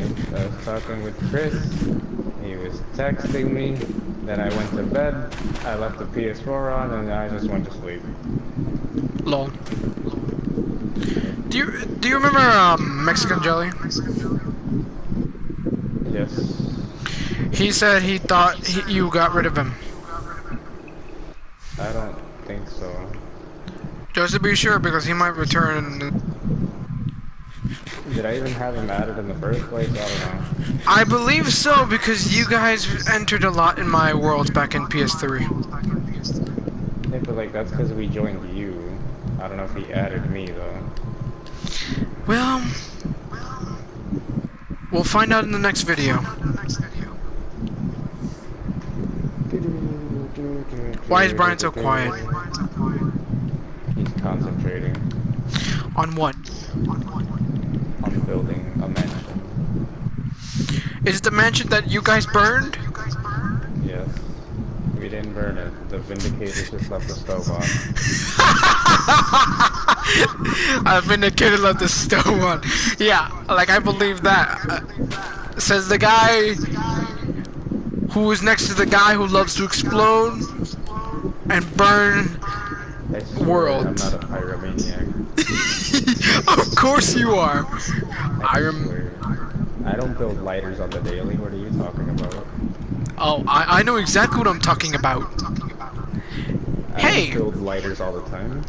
I was talking with Chris. He was texting me. Then I went to bed. I left the PS4 on, and I just went to sleep. Lol. Do you remember Mexican Jelly? Yes. He said he thought you got rid of him. I don't think so. Just to be sure, because he might return. Did I even have him added in the first place? I don't know. I believe so, because you guys entered a lot in my worlds back in PS3. Yeah, but like that's because we joined you. I don't know if he added me though. Well, we'll find out in the next video. Why is Brian so quiet? He's concentrating. On what? On building a mansion. Is it the mansion that you guys burned? Yes. We didn't burn it. The Vindicators just left the stove on. I've Vindicator left the stove on. Yeah, like I believe that. Says the guy who is next to the guy who loves to explode and burn world. I'm not a pyromaniac. Of course you are. I don't build lighters on the daily. What are you talking about? Oh, I know exactly what I'm talking about. Hey! I don't build lighters all the time.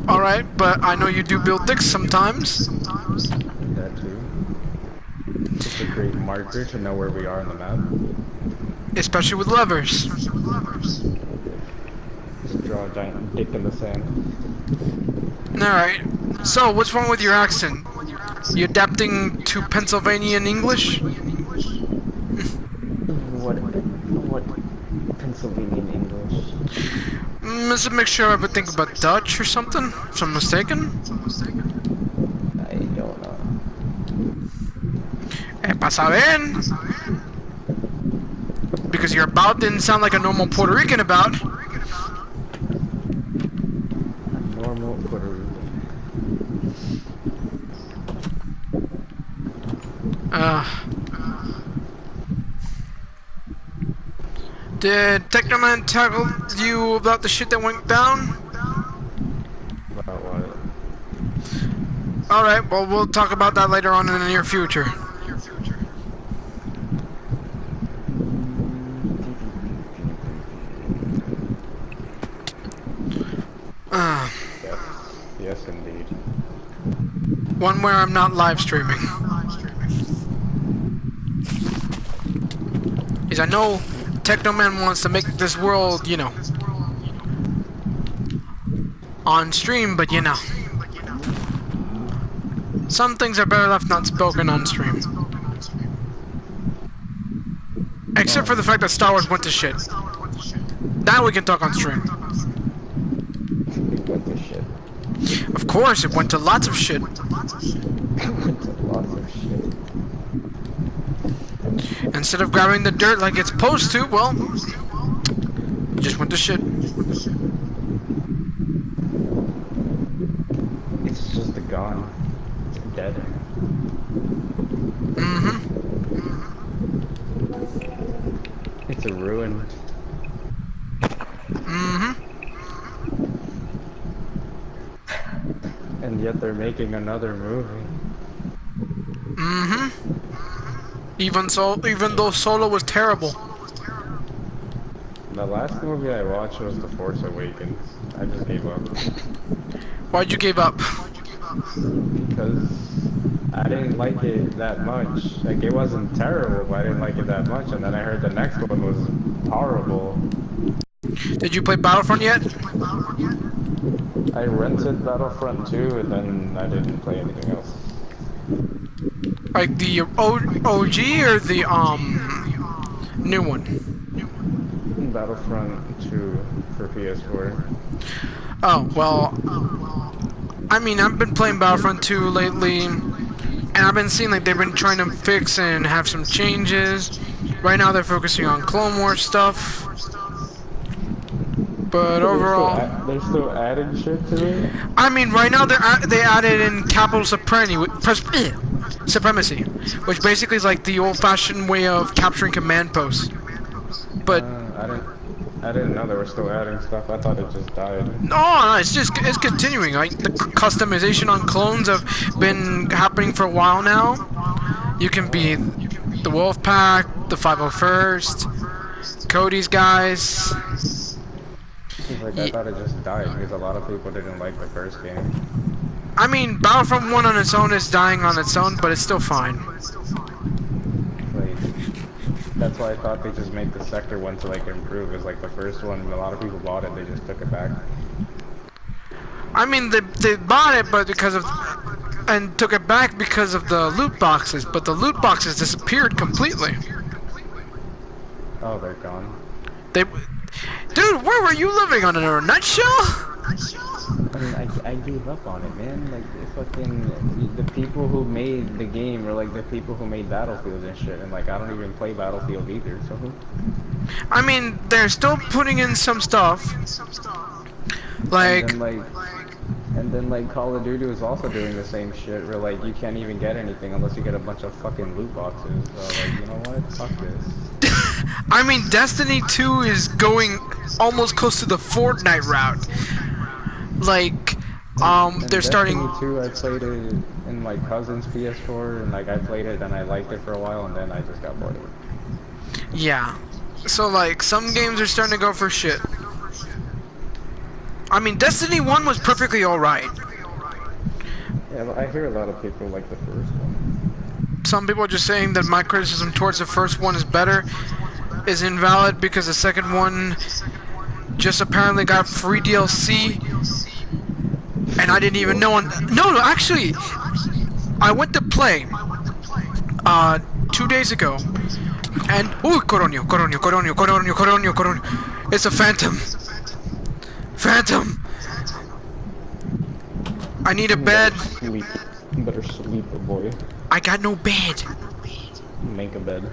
Alright, but I know you do build dicks sometimes. That too. It's a great marker to know where we are on the map. Especially with levers. Just draw a giant dick in the sand. Alright, so what's wrong with your accent? You adapting to Pennsylvanian English? What Pennsylvanian English? It's a mixture of everything but Dutch or something, if I'm mistaken. I don't know. Pasa bien. Because your about didn't sound like a normal Puerto Rican about. A normal Puerto Rican. Did Technoman tell you about the shit that went down? About what? Alright, well we'll talk about that later on in the near future. Yes, indeed. One where I'm not live streaming. Because I know Technoman wants to make this world, you know, on stream, but you know, some things are better left not spoken on stream. Except for the fact that Star Wars went to shit. Now we can talk on stream. It went to shit. Of course, it went to lots of shit. It went to lots of shit. Instead of grabbing the dirt like it's supposed to, well, it just went to shit. It's just gone. It's dead. Mm-hmm. It's a ruin. Mm-hmm. And yet they're making another movie. Mm-hmm. Even though Solo was terrible. The last movie I watched was The Force Awakens. I just gave up. Why'd you give up? Because I didn't like it that much. Like, it wasn't terrible, but I didn't like it that much. And then I heard the next one was horrible. Did you play Battlefront yet? I rented Battlefront 2, and then I didn't play anything else. Like the OG or the new one? Battlefront 2 for PS4. Oh, well, I mean, I've been playing Battlefront 2 lately, and I've been seeing like they've been trying to fix and have some changes. Right now they're focusing on Clone Wars stuff. But overall, they're still adding shit to it. I mean, right now they added in capital Soprani. supremacy, which basically is like the old-fashioned way of capturing command posts. But I didn't know they were still adding stuff. I thought it just died. no, it's continuing. Like the customization on clones have been happening for a while now. You can be the Wolf Pack, the 501st, Cody's guys. Like, I thought it just died because a lot of people didn't like the first game. I mean, Battlefront 1 on its own is dying on its own, but it's still fine. Like, that's why I thought they just made the sector one to like improve. Is like the first one, a lot of people bought it, they just took it back. I mean, they bought it, but and took it back because of the loot boxes, but the loot boxes disappeared completely. Oh, they're gone. Dude, where were you living, on a nutshell? I mean, I gave up on it, man. Like, the people who made the game were like the people who made Battlefield and shit, and like, I don't even play Battlefield either, so who? I mean, they're still putting in some stuff. Like... And then like Call of Duty was also doing the same shit where like you can't even get anything unless you get a bunch of fucking loot boxes. So like, you know what? Fuck this. I mean, Destiny 2 is going almost close to the Fortnite route. Like, they're starting... Destiny 2, I played it in my cousin's PS4, and like I played it and I liked it for a while, and then I just got bored of it. Yeah. So like, some games are starting to go for shit. I mean, Destiny 1 was perfectly alright. Yeah, but I hear a lot of people like the first one. Some people are just saying that my criticism towards the first one is better is invalid because the second one just apparently got free DLC, and I didn't even know. No, actually, I went to play 2 days ago, and Coronio. It's a Phantom. I need a bed. You better sleep, boy. I got no bed. Make a bed.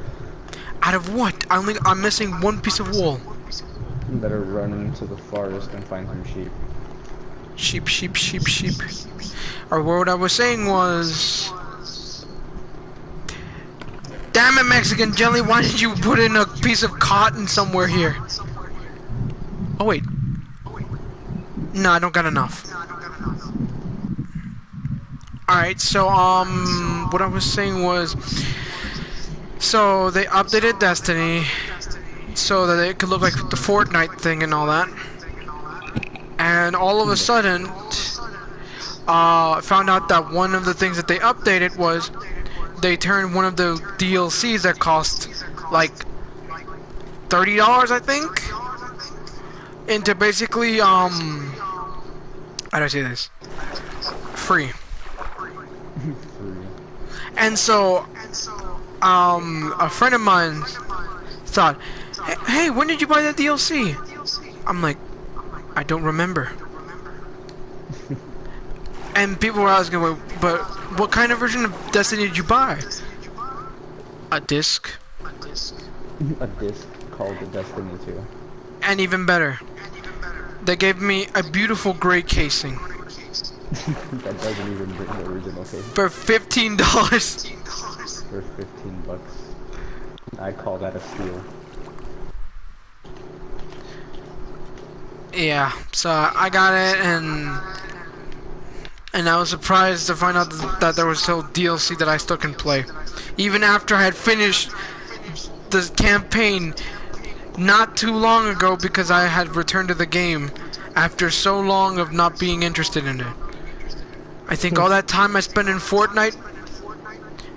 Out of what? I'm missing one piece of wool. You better run into the forest and find some sheep. Sheep. Or what I was saying was... Damn it, Mexican Jelly, why did you put in a piece of cotton somewhere here? Oh, wait. No, I don't got enough. Alright, so, what I was saying was... So, they updated Destiny so that it could look like the Fortnite thing and all that. And all of a sudden, I found out that one of the things that they updated was they turned one of the DLCs that cost like $30, I think, into basically, how do I say this? Free. And so, a friend of mine thought, hey, when did you buy that DLC? I'm like, I don't remember. And people were asking, well, but what kind of version of Destiny did you buy? A disc. A disc called the Destiny 2. And even better, they gave me a beautiful gray casing. That doesn't even bring the original case. For $15. For $15. I call that a steal. Yeah, so I got it, and I was surprised to find out that there was still DLC that I still can play. Even after I had finished the campaign not too long ago because I had returned to the game after so long of not being interested in it. I think all that time I spent in Fortnite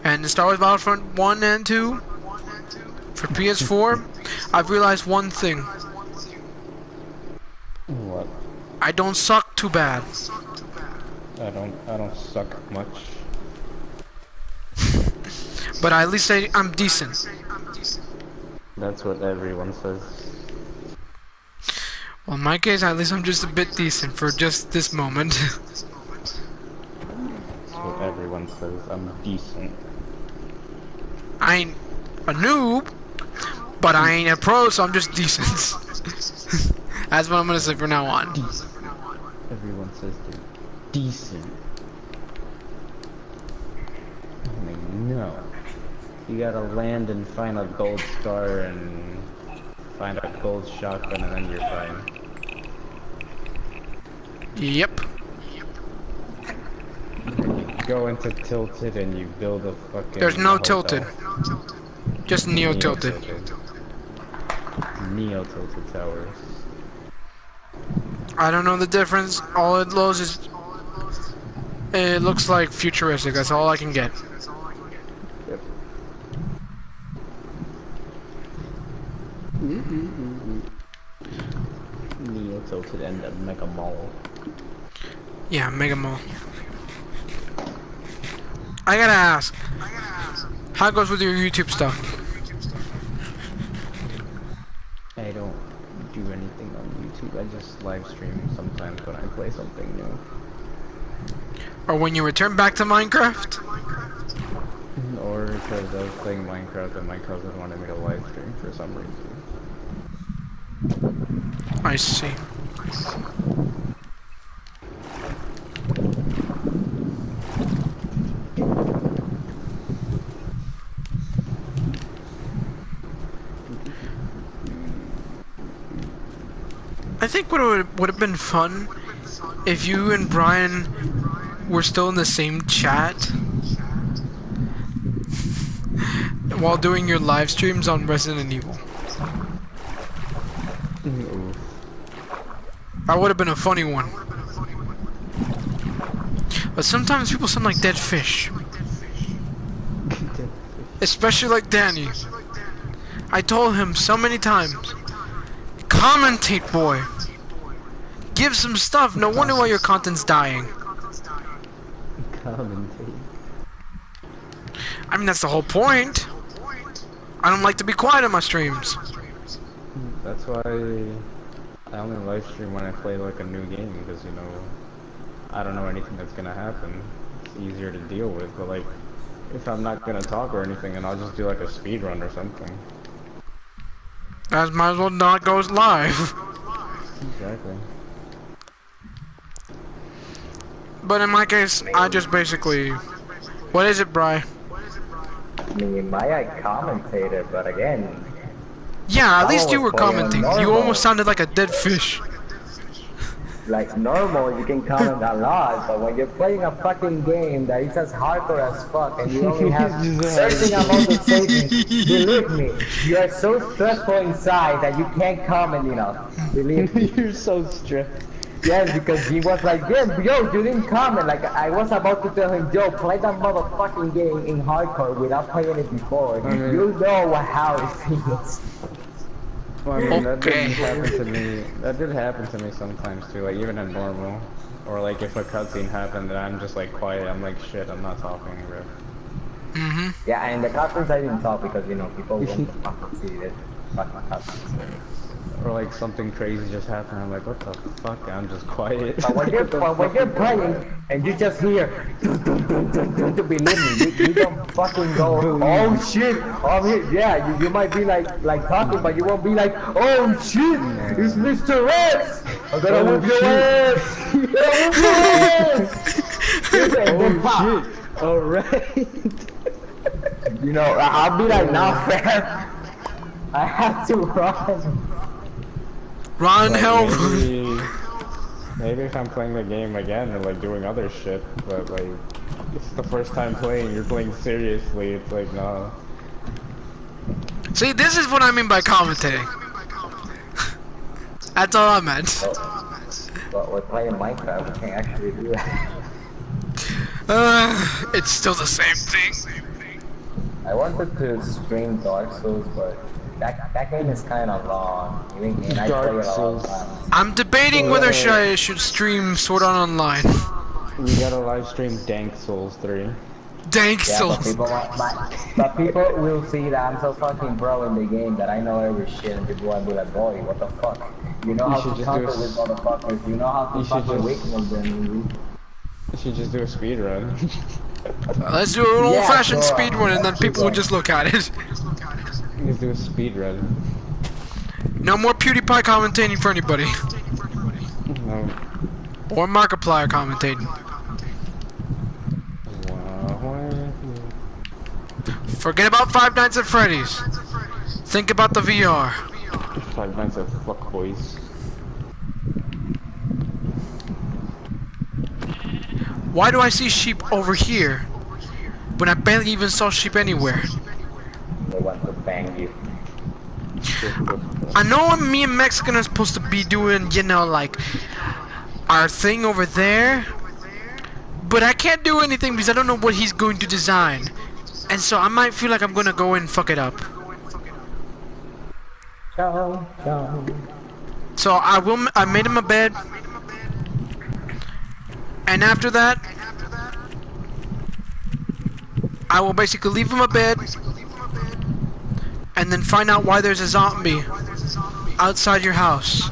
and Star Wars Battlefront 1 and 2 for PS4, I've realized one thing. What? I don't suck too bad. I don't suck much. But at least I'm decent. That's what everyone says. Well, in my case, at least I'm just a bit decent for just this moment. That's what everyone says. I'm decent. I ain't a noob, but I ain't a pro, so I'm just decent. That's what I'm gonna say from now on. Decent. Everyone says they're decent. Oh my You gotta land and find a gold star and find a gold shotgun and then you're fine. Yep. And you go into Tilted and you build a fucking There's no hotel. Tilted. Just Neo-Tilted. Neo-Tilted towers. I don't know the difference. All it knows is it looks like futuristic. That's all I can get. Yep. Neo-Tilted and a Mega Mall. Yeah, Mega Mall. I gotta ask, how it goes with your YouTube stuff? I don't do anything on YouTube. I just live stream sometimes when I play something new. Or when you return back to Minecraft? Or because I was playing Minecraft and my cousin wanted me to live stream for some reason. I see. I think what would have been fun if you and Brian were still in the same chat while doing your live streams on Resident Evil. That would have been a funny one. But sometimes people sound like dead fish. Especially like Danny. I told him so many times, commentate, boy. Give some stuff. No wonder why your content's dying. Commentate. I mean, that's the whole point. I don't like to be quiet on my streams. That's why I only live stream when I play like a new game because, you know, I don't know anything that's gonna happen. It's easier to deal with, but like, if I'm not gonna talk or anything, then I'll just do like a speed run or something. That might as well not go live. Exactly. But in my case, I just basically... What is it, Bri? I mean, I commentated, but again... Yeah, at least you were was playing commenting. You normal. almost sounded like a dead fish. Like normal, you can comment a lot, but when you're playing a fucking game that is as hardcore as fuck and you only have certain amount of savings, believe me, you are so stressful inside that you can't comment enough. Believe me. You're so stressed. Yes, because he was like, yeah, yo, you didn't comment. Like, I was about to tell him, yo, play that motherfucking game in hardcore without playing it before. You know how it feels. Well, I mean, that Okay. did happen to me. That did happen to me sometimes too. Like even in normal, or like if a cutscene happened, and I'm just like quiet. I'm like, shit, I'm not talking, bro. Mm-hmm. Yeah, and the cutscenes I didn't talk because, you know, people want to fucking see it. Fucking cutscenes. Or like something crazy just happened. I'm like, what the fuck? I'm just quiet. But when you're playing and you just hear, believe me, you don't fucking go, oh shit, I'm here. Yeah, you might be like talking, but you won't be like, oh shit, it's Mr. X. I'm gonna whip your ass. I'm gonna whip your ass. Oh shit! Alright. You know, I'll be like, nah, fam. I have to run. Run, help! Maybe if I'm playing the game again or like doing other shit, but like it's the first time playing, you're playing seriously. It's like no. See, this is what I mean by commentating. That's all I meant. But we're playing Minecraft, we can't actually do that. It's still the same thing. I wanted to stream Dark Souls, but that game is kind of long. And I play it a lot of times. I'm debating whether I should stream Sword Art Online. We gotta live stream Dank Souls 3. Dank Yeah, Souls. but people will see that I'm so fucking pro in the game that I know every shit, and people will be like, boy, what the fuck? You know how to counter with motherfuckers, you know how to fucking weaken them. You should just do a speed run. Let's do an old-fashioned speedrun and then people will just look at it. You just do a speed run. No more PewDiePie commentating for anybody. No. Or Markiplier commentating. Forget about Five Nights at Freddy's. Think about the VR. 5 Nights at Fuck Boys. Why do I see sheep over here when I barely even saw sheep anywhere? They want to bang you. I know me and Mexican are supposed to be doing, you know, like our thing over there, but I can't do anything because I don't know what he's going to design, and so I might feel like I'm gonna go and fuck it up. Ciao, ciao. So I made him a bed, and after that, I will basically leave him a bed, and then find out why there's a zombie outside your house.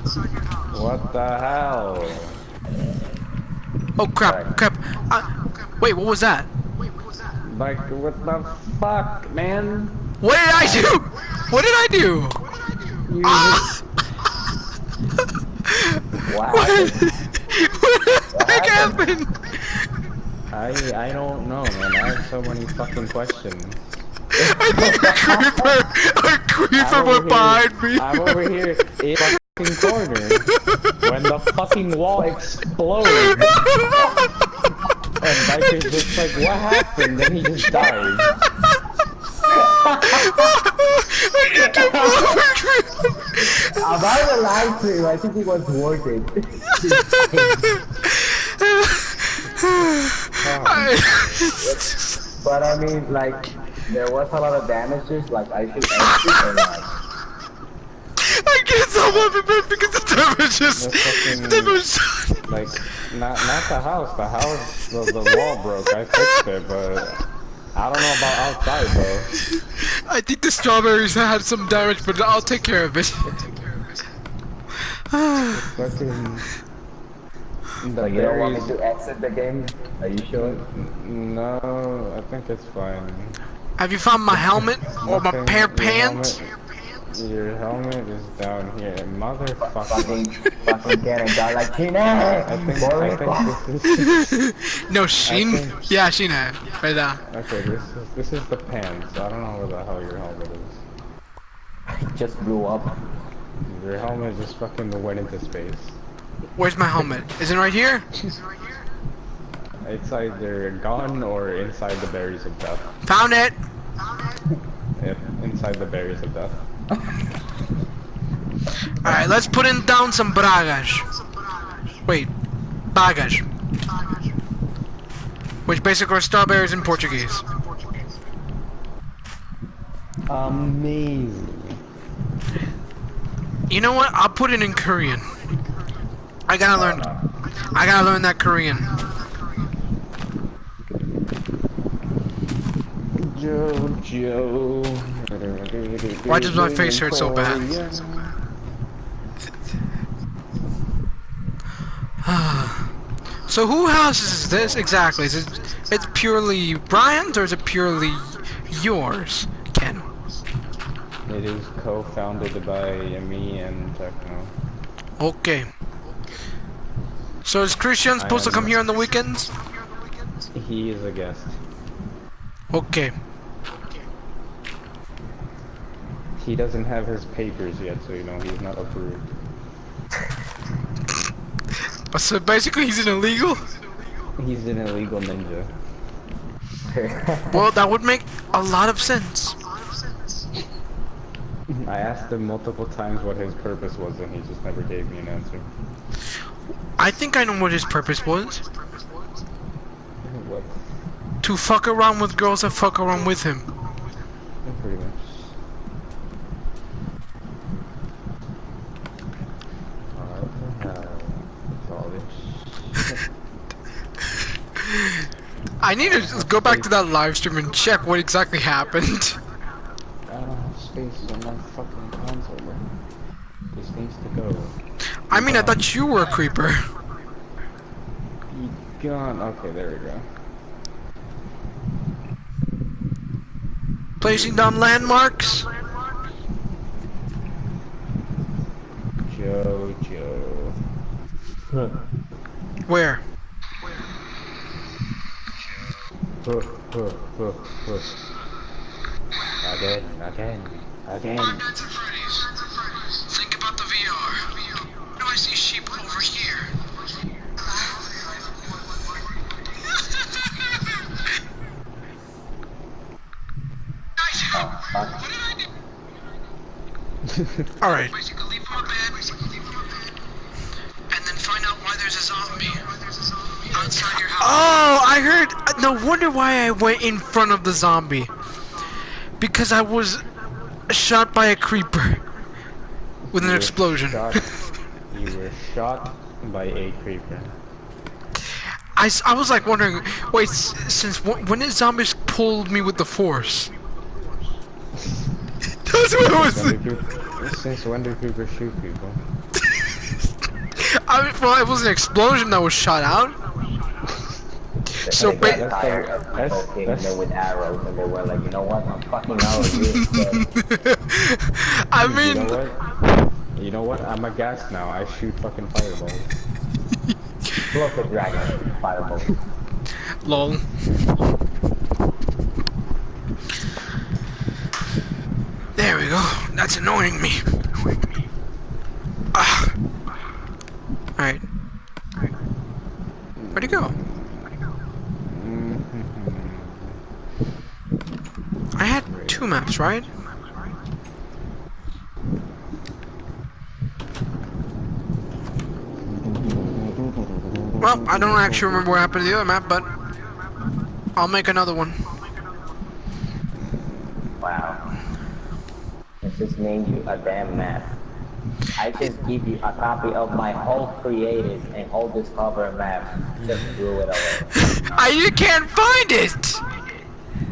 What the hell? Oh crap, crap. Wait, what was that? Like, what the fuck, man? What did I do? What did I do? You What What happened? the heck happened? I don't know, man. I have so many fucking questions. I think a creeper went behind me. I'm over here in the fucking corner when the fucking wall exploded. And Biker's just like, what happened? Then he just died. I'm not gonna lie to you, I think it was worth it. But I mean, like, there was a lot of damages, like I should exit or not. I can't stop laughing, man, because the damages. Fucking, Damage. like, not the house. The house, the wall broke. I fixed it, but I don't know about outside though. I think the strawberries had some damage, but I'll take care of it. Fucking. So you don't want me to exit the game? Are you sure? No, I think it's fine. Have you found my helmet or my Nothing- pair of pants? Your helmet is down here, motherfucker. Fucking getting down like Tina! I think this is. No, Sheen? think- Yeah, Sheen had. Right there. Okay, this is the pants. I don't know where the hell your helmet is. It just blew up. Your helmet just fucking went into space. Where's my helmet? Is it right here? It's either gone or inside the berries of death. Found it! Yep, inside the berries of death. Alright, let's put in down some bragas. Wait, bagas. Which basically are strawberries in Portuguese. Amazing. You know what? I'll put it in Korean. I gotta learn that Korean. Jojo. Why does my face hurt so bad? So who houses is this exactly? Is it's purely Brian's or is it purely yours, Ken? It is co-founded by me and Techno. Okay. So is Christian supposed to come here on the weekends? He is a guest. Okay. He doesn't have his papers yet, so you know he's not approved. So basically he's an illegal? He's an illegal ninja. Well, that would make a lot of sense. I asked him multiple times what his purpose was, and he just never gave me an answer. I think I know what his purpose was. What? To fuck around with girls that fuck around with him. Pretty much. I need to go back to that live stream and check what exactly happened. I don't have space on my fucking console, bro. This needs to go. I mean, I thought you were a creeper. Be gone. Okay, there we go. Placing down landmarks. Jojo. Where? again. Five Nights at Freddy's. Think about the VR. Do I see sheep over here? Alright. Basically leave him a bed, and then find out why there's a zombie outside your house. Oh, I heard. No wonder why I went in front of the zombie. Because I was shot by a creeper with an explosion. You were shot by a creeper. I was like wondering, wait, since when did zombies pull me with the force? That's what it was. Since when do creepers shoot people? I mean, well, it was an explosion that was shot out. So they got tired of people hitting them with arrows, and they were like, you know what? I'm fucking out of here. I mean, you know what? I'm a gas now. I shoot fucking fireballs. Look at dragon fireball. lol. There we go. That's annoying me. Ah. Alright. Where'd he go? I had 2 maps, right? Well, I don't actually remember what happened to the other map, but I'll make another one. Wow. I just named you a damn map. I just give you a copy of my whole created and whole discover map. Just threw it away. You can't find it!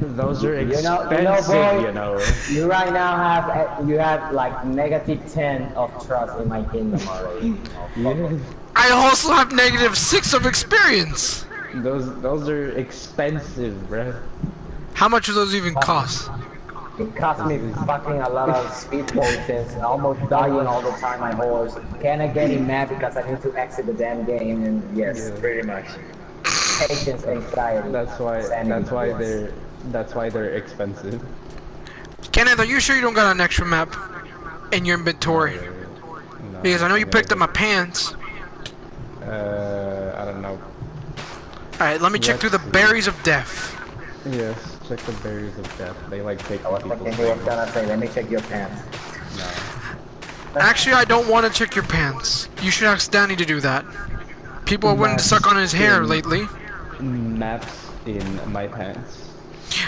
Those are expensive, you know. You right now have like -10 of trust in my kingdom already. Yeah. I also have -6 of experience. Those are expensive, bruh. How much do those even cost? It cost me fucking a lot of speed potions, almost dying all the time, my horse. Can I get him mad because I need to exit the damn game? And yes, Yeah. pretty much. Patience, anxiety. That's why they're expensive. Kenneth, are you sure you don't got an extra map in your inventory? No, Because I know you picked up my pants. I don't know. Alright, let me check through the berries of death. Yes, check the berries of death. They like take I was people's gonna say, let me check your pants. No. Actually, I don't want to check your pants. You should ask Danny to do that. People are wanting to suck on his hair lately. Maps in my pants.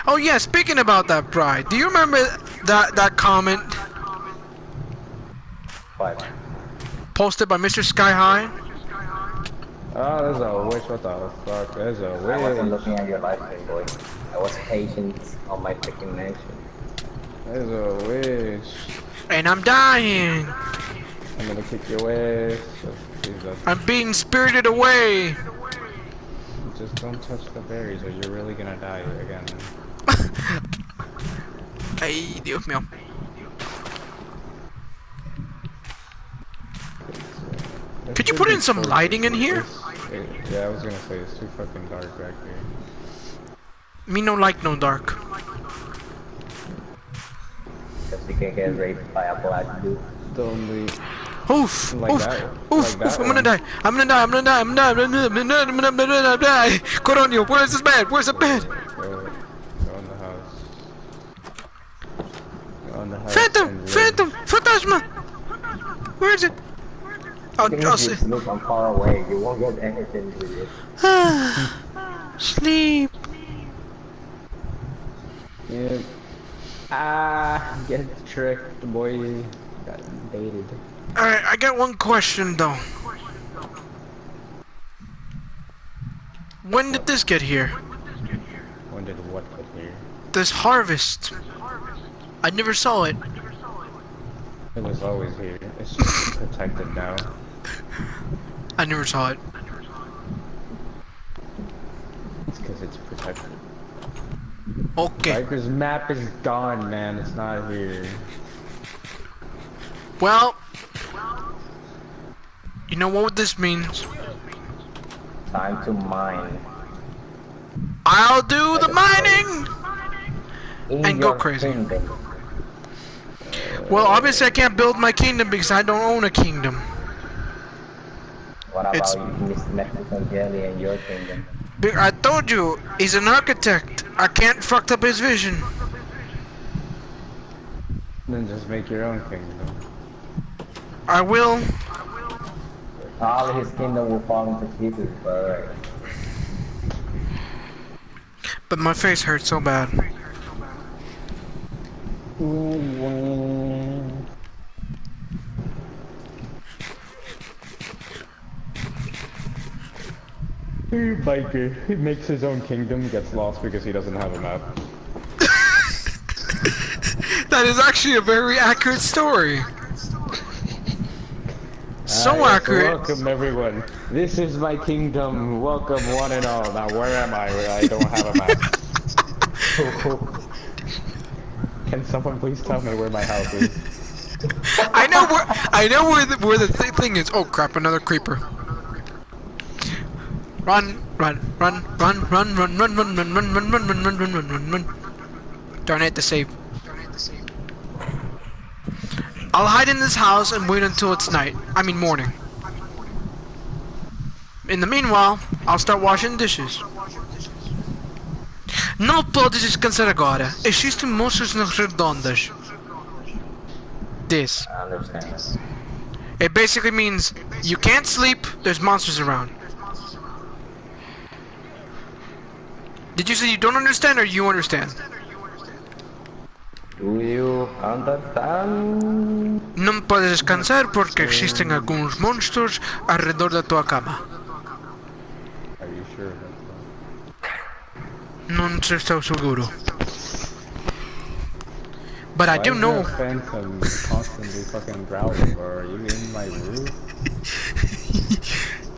Oh yeah, speaking about that, Bride, do you remember that comment What? posted by Mr. Sky High? Oh, there's a witch. What the fuck? There's a I wasn't witch. looking at your live stream, boy. I was patient on my freaking mansion. There's a witch. And I'm dying. I'm gonna kick your ass. Jesus. I'm being spirited away. Just don't touch the berries or you're really gonna die again. Ay, Dios mío. Could you put in some lighting in here? Yeah, I was gonna say it's too fucking dark back here. Me no like no dark. Because you can get raped by a black dude. Don't leave. Oof, Like oof, that. oof, Like that oof, I'm gonna one. die. I'm gonna die, I'm gonna die, I'm gonna die, I'm gonna die. Coronio, where's this bed? Where's the bed? Go in the house. Go in the house. Phantom, and phantom, phantasma. Where is it? You can I'll see. just look I'm far away, you won't get anything with it. Sleep. Yeah. Ah, get tricked, boy. Got baited. Alright, I got one question though. When did this get here? When did what get here? This harvest. I never saw it. It was always here. It's just protected now. I never saw it. It's because it's protected. Okay. Viper's map is gone, man. It's not here. Well, you know what this means? Time to mine. I'll do the mining In and go your crazy. kingdom. Well, obviously I can't build my kingdom because I don't own a kingdom. What about It's- Miss Mexican Jelly and your kingdom? I told you, he's an architect. I can't fuck up his vision. Then just make your own kingdom. I will. All his kingdom will fall into pieces, but But my face hurts so bad. Biker, he makes his own kingdom, gets lost because he doesn't have a map. That is actually a very accurate story. So Yes, accurate. Welcome everyone. This is my kingdom. Welcome one and all. Now where am I? I don't have a map. Can someone please tell me where my house is? I know where the thing is. Oh crap! Another creeper. Run! Run! Run! Run! Run! Run! Run! Run! Run! Run! Run! Run! Run! Run! Run! Run! Run! Run! Darn it! To save. I'll hide in this house and wait until it's night. I mean morning. In the meanwhile, I'll start washing dishes. Não podes descansar agora. Existem monstros nas redondas. This. I understand. It basically means you can't sleep, there's monsters around. Did you say you don't understand or you understand? Do you understand? Não podes descansar porque existen alguns monstros alrededor da tua cama. Are you sure? Não estou seguro. But I Why do is know. that phantom constantly fucking growling, bro? Are you in my roof?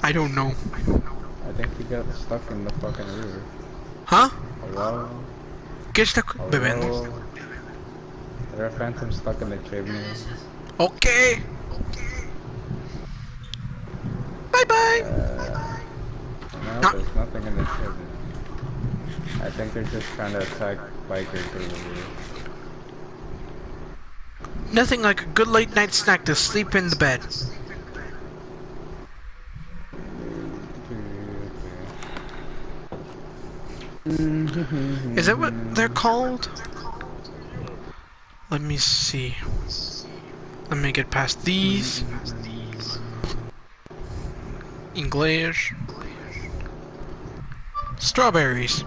I don't know. I think you got stuck in the fucking roof. Huh? Hello? ¿Qué está bebendo? Hello? Is there a phantom stuck in the chimney? Okay. Bye bye. No, No. there's nothing in the chimney. I think they're just trying to attack bikers through the roof. Nothing like a good late night snack to sleep in the bed. Is that what they're called? Let me see. Let me get past these. English. Strawberries.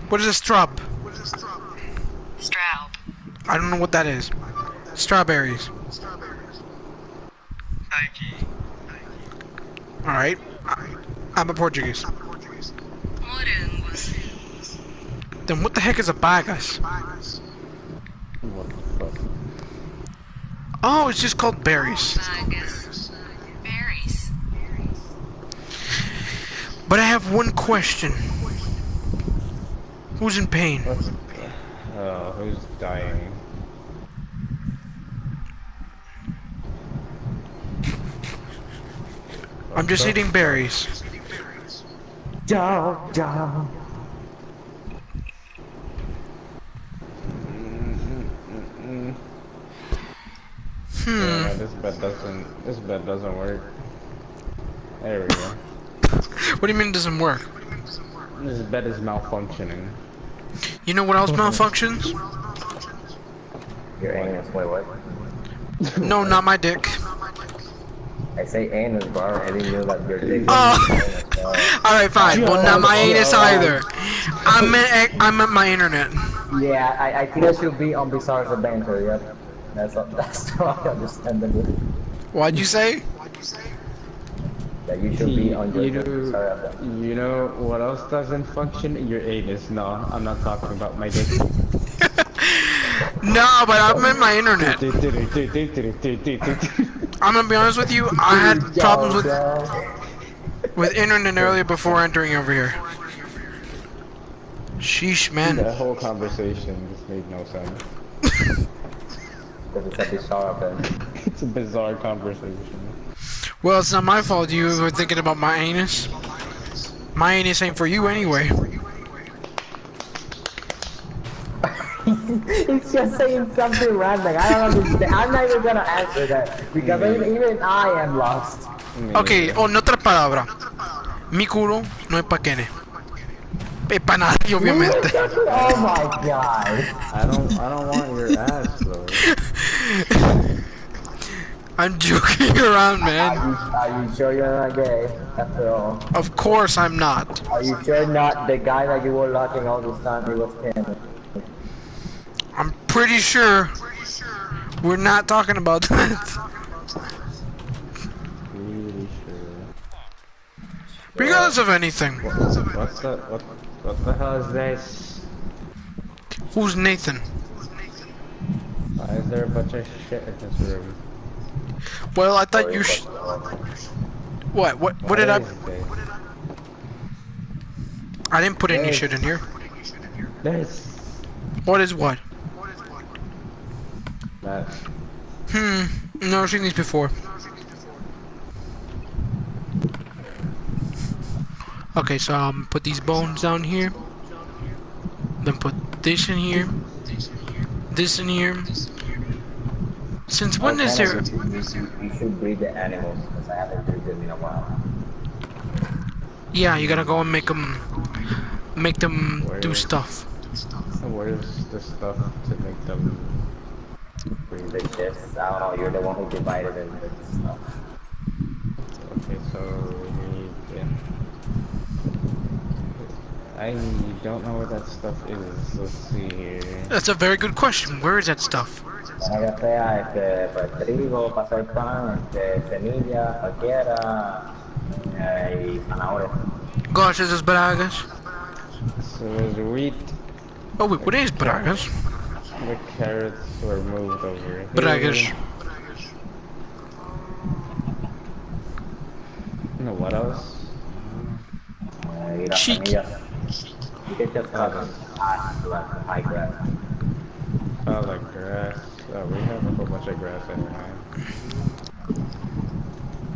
What is a strub? Straub. I don't know what that is. Strawberries. Alright. I'm a Portuguese. Morangos. Then what the heck is a bagas? What the fuck? Oh, it's just called berries. Vagas. Berries. But I have one question. Who's in pain? Who's dying? I'm just eating berries. Ciao, ciao. Yeah, this bed doesn't work. There we go. What do you mean it doesn't work? This bed is malfunctioning. You know what else malfunctions? Your anus, wait, what? No, not my dick. I say anus, bro. I didn't know that your dick Oh. was anus, bro. Alright, fine. Well, not my anus either. I meant my internet. Yeah, I think I should be on Bizarre's adventure, yep. That's all I understand of it. What'd you say? That you should be on your You Bizarre adventure. you know what else doesn't function? Your anus. No, I'm not talking about my dick. No, but I meant my internet. I'm gonna be honest with you. I had problems with internet earlier before entering over here. Sheesh, man. That whole conversation just made no sense. Because it's a Bizarre adventure. It's a bizarre conversation. Well, it's not my fault you were thinking about my anus. My anus ain't for you anyway. He's just saying something random. I don't understand. I'm not even gonna answer that because even I am lost. Ok, o en otras palabras, mi culo no es pa' Kene. Es pa' nadie, obviamente. Oh my god. I don't want your ass though. I'm joking around, man. Are you sure you're not gay? After all. Of course I'm not. Are you sure not the guy that you were locking all this time? He was Ken. I'm pretty sure we're not talking about that. Really sure. Regardless of anything. What the hell is this? Who's Nathan? Why is there a bunch of shit in this room? Well, I thought you What did I... I didn't put any shit in here. This. What is what? That. Never seen these before. Okay, so put these bones down here. Then put this in here. This in here. Since when is there... You should breed the animals because I haven't breed them in a while. Yeah, you gotta go and make them do stuff. Where's the stuff to make them Breed the shifts. I don't know, you're the one who divided them with stuff. Okay, so we need I don't know what that stuff is. Let's see here. That's a very good question. Where is that stuff? Ya sea pues, trigo, para hacer pan, semillas, cualquiera, y zanahoria. Gosh, is this Bragas? So there's wheat. Oh wait, what is Bragas? The carrots were moved over here. Bragas. No, what else? Y las Cheek. semillas. You can just cut them high grass. Oh, like grass. Oh, we have a whole bunch of grass anyway.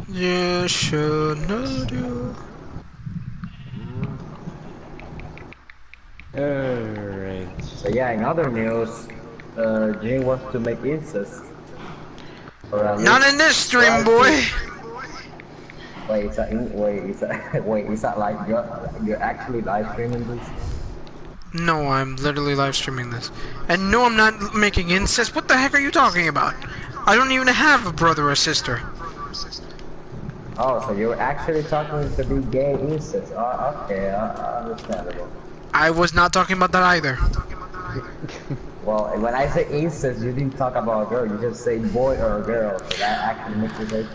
Yeah, sure, no do. Alright. So yeah, in other news, Jane wants to make incest. Or at Not least in this stream, try boy. to- Wait, is that like you're actually live streaming this? No, I'm literally live streaming this. And no, I'm not making incest. What the heck are you talking about? I don't even have a brother or sister. Oh, so you're actually talking to be gay incest? Oh, okay, understandable. I was not talking about that either. Well, when I say incest, you didn't talk about a girl. You just say boy or a girl. So that actually makes it like.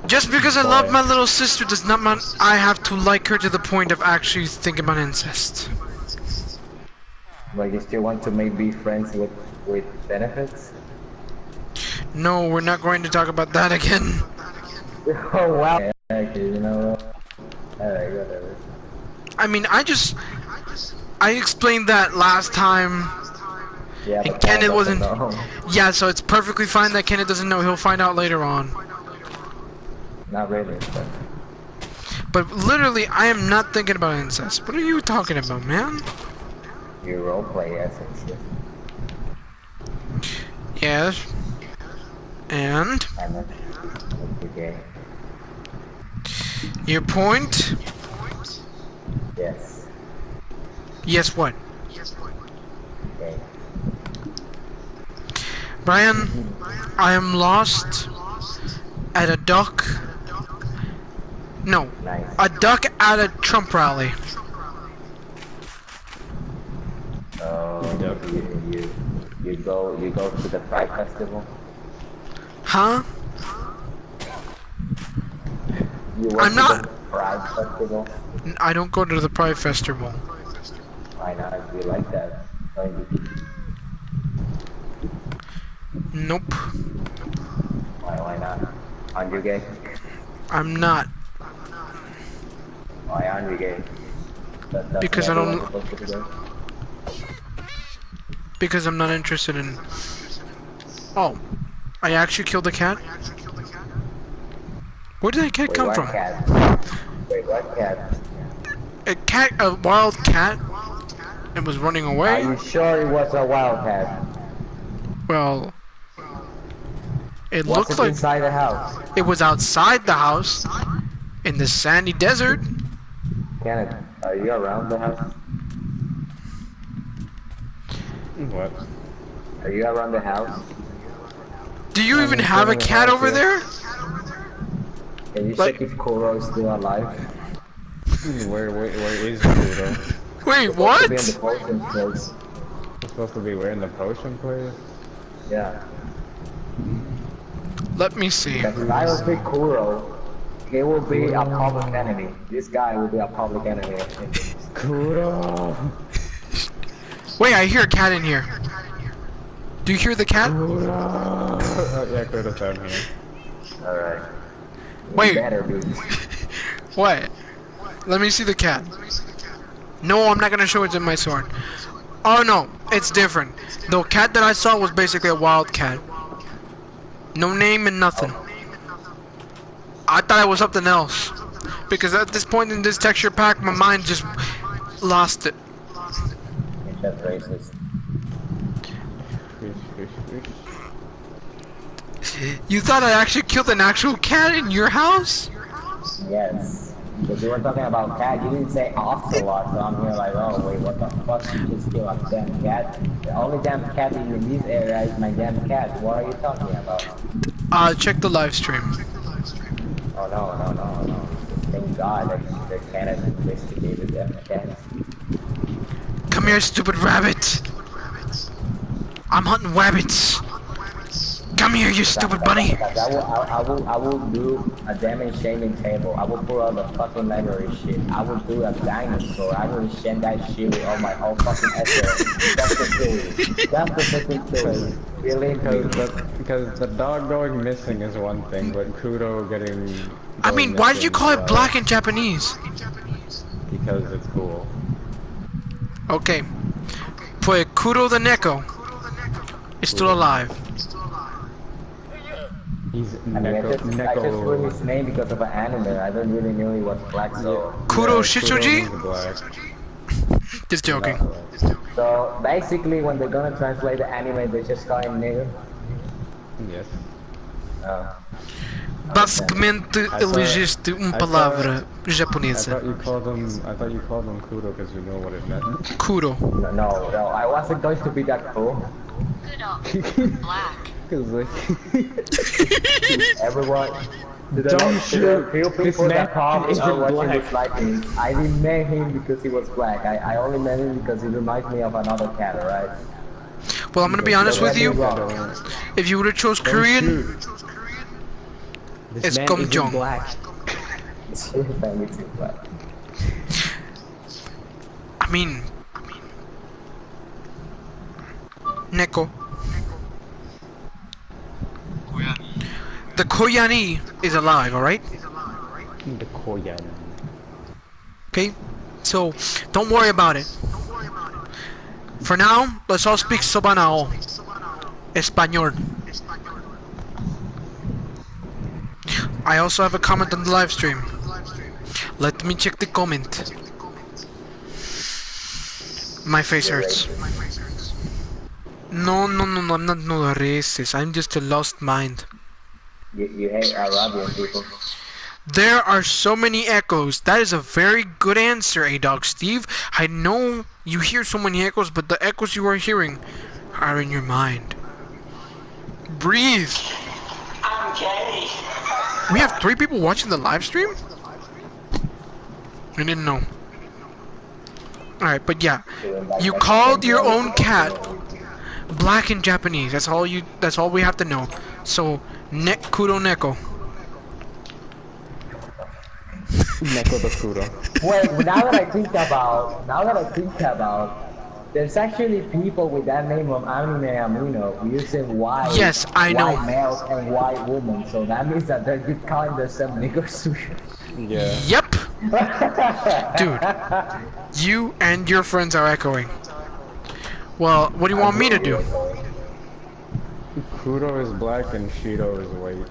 Just because I love my little sister does not mean I have to like her to the point of actually thinking about incest. Like you still want to maybe be friends with benefits? No, we're not going to talk about that again. Oh wow. Okay, you know what? Alright, whatever. I mean, I explained that last time. Yeah, And but Kenneth Paul doesn't wasn't- know. Yeah, so it's perfectly fine that Kenneth doesn't know. He'll find out later on. Not really, But literally, I am not thinking about incest. What are you talking about, man? you roleplay as and shit. Yes. And I'm not gay. your point? Yes. Yes, what? Gay. Brian, I am lost at a duck. No, Nice. a duck at a Trump rally. Oh, you go to the Pride Festival? Huh? You went I'm to not- the Pride Festival? I don't go to the Pride Festival. Why not? If you like that, don't you? Nope. Why not? Aren't you gay? I'm not. Why aren't you gay? That's Because I everyone don't- supposed to be gay? Because I'm not interested in... Oh. I actually killed a cat? Where did that cat Wait, come what from? cat? Wait, what cat? A wild cat? It was running Are away. you sure it was a wildcat? Well, it Was looked it like inside the house? it was outside the house in the sandy desert. Kenneth, are you around the house? What? Are you around the house? Do you even I'm have a in the cat house, over yeah. there? Can you Like- check if Kuro is still alive? Where is Tudo? Wait, To be in what? the potion place. It's supposed to be where in the potion place? Yeah. Let me see. Because if I will pick Kuro, he will be a public enemy. This guy will be a public enemy. Kudo! Oh, Wait, I hear a cat in here. Do you hear the cat? Oh, yeah, Kudo's down here. Alright. Wait. Better, dude. What? Let me see the cat. No, I'm not gonna show it in my sword. Oh no, it's different. The cat that I saw was basically a wild cat. No name and nothing. I thought it was something else. Because at this point in this texture pack, my mind just lost it. It's just racist. Fish, fish. You thought I actually killed an actual cat in your house? Yes. Because you were talking about cat, you didn't say ocelot, so I'm here like, oh wait, what the fuck? You just kill a damn cat? The only damn cat in this area is my damn cat. What are you talking about? Check the live stream. Oh no. Thank God that the cat has investigated them cats. Come here, stupid rabbit. I'm hunting rabbits. Come here, you stupid bunny. I will do a damage shaming table. I will put all the fucking library shit. I will do a dinosaur. I will shame that shit with all my whole fucking essay. That's the theory. That's the fucking theory. Really? Because the dog going missing is one thing, but Kudo getting... I mean, why did you call it black? black in Japanese? Because it's cool. Okay. Pues Kuro the Neko is still alive. He's I mean, I just put his name because of an anime. I don't really know he was black, so... Kuro Yeah, Shichoji? Kudo is black. Just joking. So, basically, when they're gonna translate the anime, they just call him nigger. Yes. Basicamente elegiste palavra I japonesa. thought you called him Kudo because you know what it meant. Kuro. No, I wasn't going to be that cool. Kudo. Black. Cause like... Everyone... Don't shoot! Few This people man that come isn't are watching black. this like me. I didn't name him because he was black. I only named him because he reminds me of another cat, alright? Well, I'm gonna be honest with you. Wrong. If you would have chose Korean, it's Gomjong. Me too, but... I mean, Neko. The Koyani is alive, alright? The Koyan. Okay? So, don't worry about it. For now, let's all speak Sobanao. Español. I also have a comment on the live stream. Let me check the comment. My face hurts. No, I'm not no racist. I'm just a lost mind. You hate Arabian people. There are so many echoes. That is a very good answer, A-Dog Steve. I know you hear so many echoes, but the echoes you are hearing are in your mind. Breathe. I'm gay. We have 3 people watching the live stream? I didn't know. Alright, but yeah. You called your own cat black in Japanese. That's all we have to know. So, Kudo Neko. Neko the Kudo. Wait, now that I think about, there's actually people with that name of Anime Amino using white, Yes, I know. white males and white women, so that means that they're just calling themselves niggers. Yeah. Yep. Dude, you and your friends are echoing. Well, what do you want me to do? Kudo is black and Shido is white.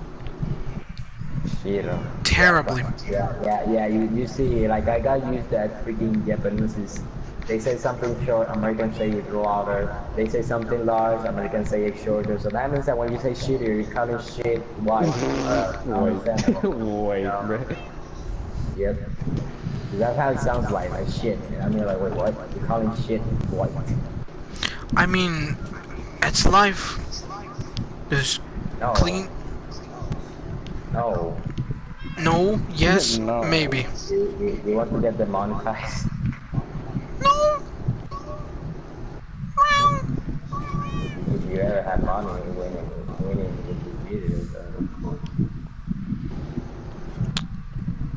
Shiro. Terribly. Yeah, you see, like I got used to that freaking Japanese They say something short, Americans say it louder. They say something large, Americans say it shorter. So that means that when you say shit, you're calling shit white. Understandable. Wait, bro. Yep. That's how it sounds like shit. I mean, like, wait, what? You're calling shit white. I mean, it's life. Just No. clean. No. No, yes, No. maybe. You want to get demonetized? No. Well, If you ever had money winning with your videos,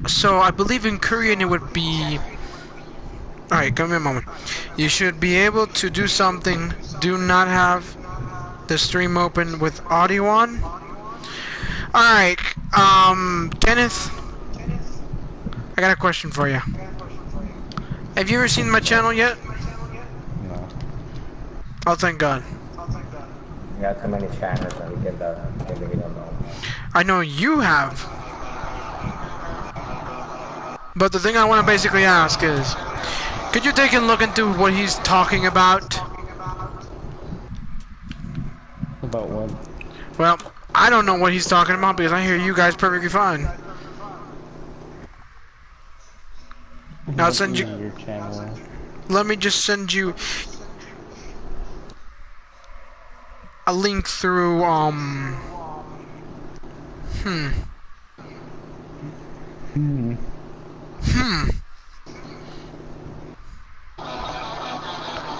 so I believe in Korean it would be. Alright, give me a moment. You should be able to do something. Do not have the stream open with audio on. Alright, Kenneth, I got a question for you. Have you ever seen my channel yet? No. Oh, thank God. you got too many channels and we don't know. I know you have. But the thing I want to basically ask is, could you take a look into what he's talking about? About what? Well, I don't know what he's talking about because I hear you guys perfectly fine. I'll send you. Your channel. Let me just send you a link through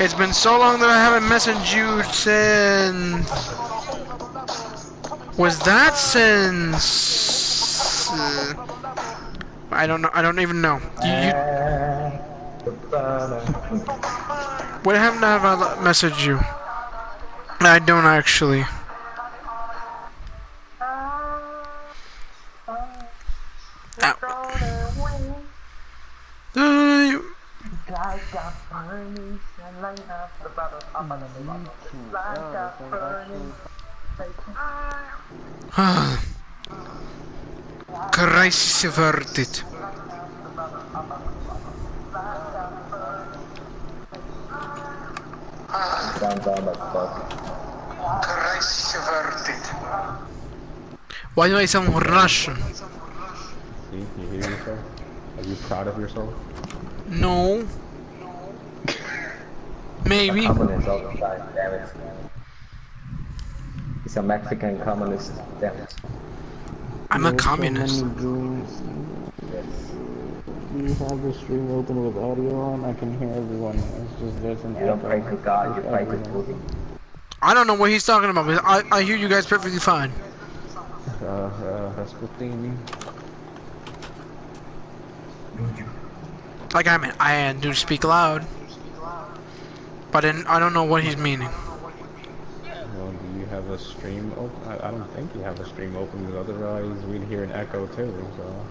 It's been so long that I haven't messaged you since. Was that since? I don't know. I don't even know. What haven't I messaged you? I don't actually. Crisis averted. Crisis averted. Why do I sound Russian? See, you hear yourself? Are you proud of yourself? No. Maybe. Communist all the time, damn it. He's a Mexican communist, damn it. I'm a communist. Do you have the stream open with audio on? I can hear everyone. It's just there's an You don't pray echo. to God, you pray to Tudo. I don't know what he's talking about, but I hear you guys perfectly fine. Rasputin. Like I do speak loud, but I don't know what he's meaning. Well, do you have a stream open? I don't think you have a stream open, because otherwise we'd hear an echo too, so...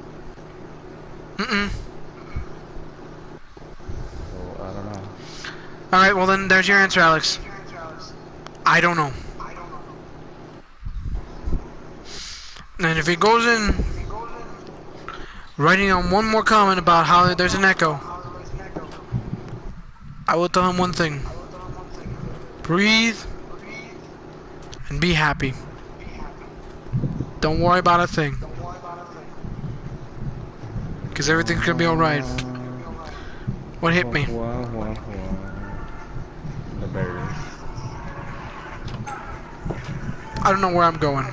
Mm-mm. So, I don't know. Alright, well then there's your answer, Alex. I don't know. And if he goes in writing on one more comment about how there's an echo, I will tell him one thing. Breathe and be happy. Don't worry about a thing. Because everything's gonna be alright. What hit me? The berries. I don't know where I'm going.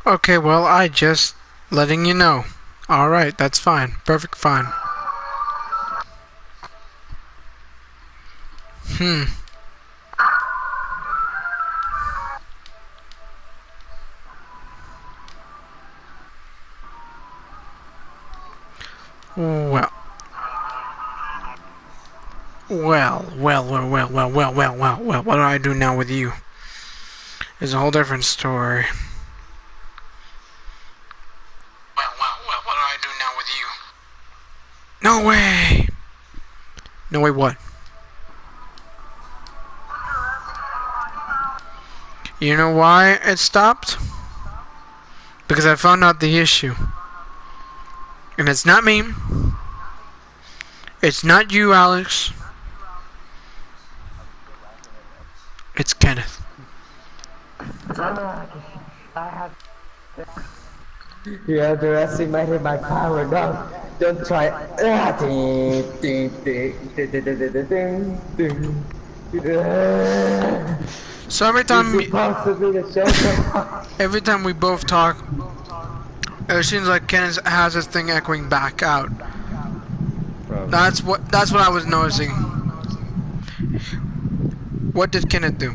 Okay, well, I just letting you know. Alright, that's fine. Perfect fine. Well. Well, what do I do now with you? It's a whole different story. Well. No, wait, what? You know why it stopped? Because I found out the issue. And it's not me. It's not you, Alex. It's Kenneth. You underestimated my power. No, don't try. So every time Every every time we both talk, it seems like Kenneth has this thing echoing back out. Probably. That's what I was noticing. What did Kenneth do?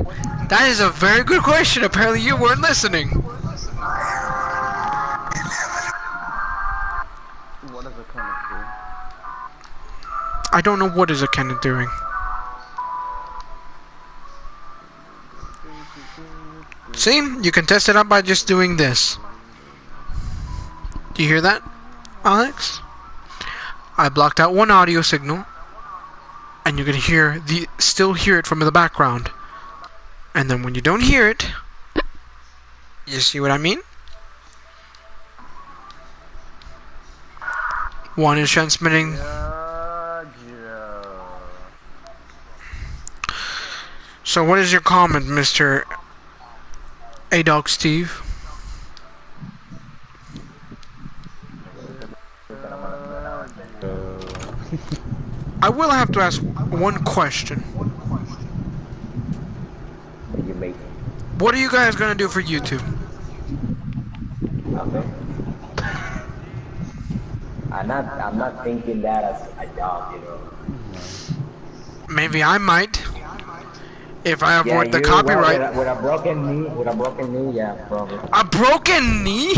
That is a very good question. Apparently you weren't listening. What does a Kenneth do? I don't know what is a Kenneth doing. See? You can test it out by just doing this. Do you hear that, Alex? I blocked out one audio signal, and you can still hear it from the background. And then when you don't hear it, you see what I mean? One is transmitting. So what is your comment, Mr. A-Dog Steve? I will have to ask one question. You make What are you guys gonna do for YouTube? nothing. I'm not thinking that as a job, you know. Maybe I might. If I avoid the you, copyright. well, with a broken knee, yeah, probably. A broken knee?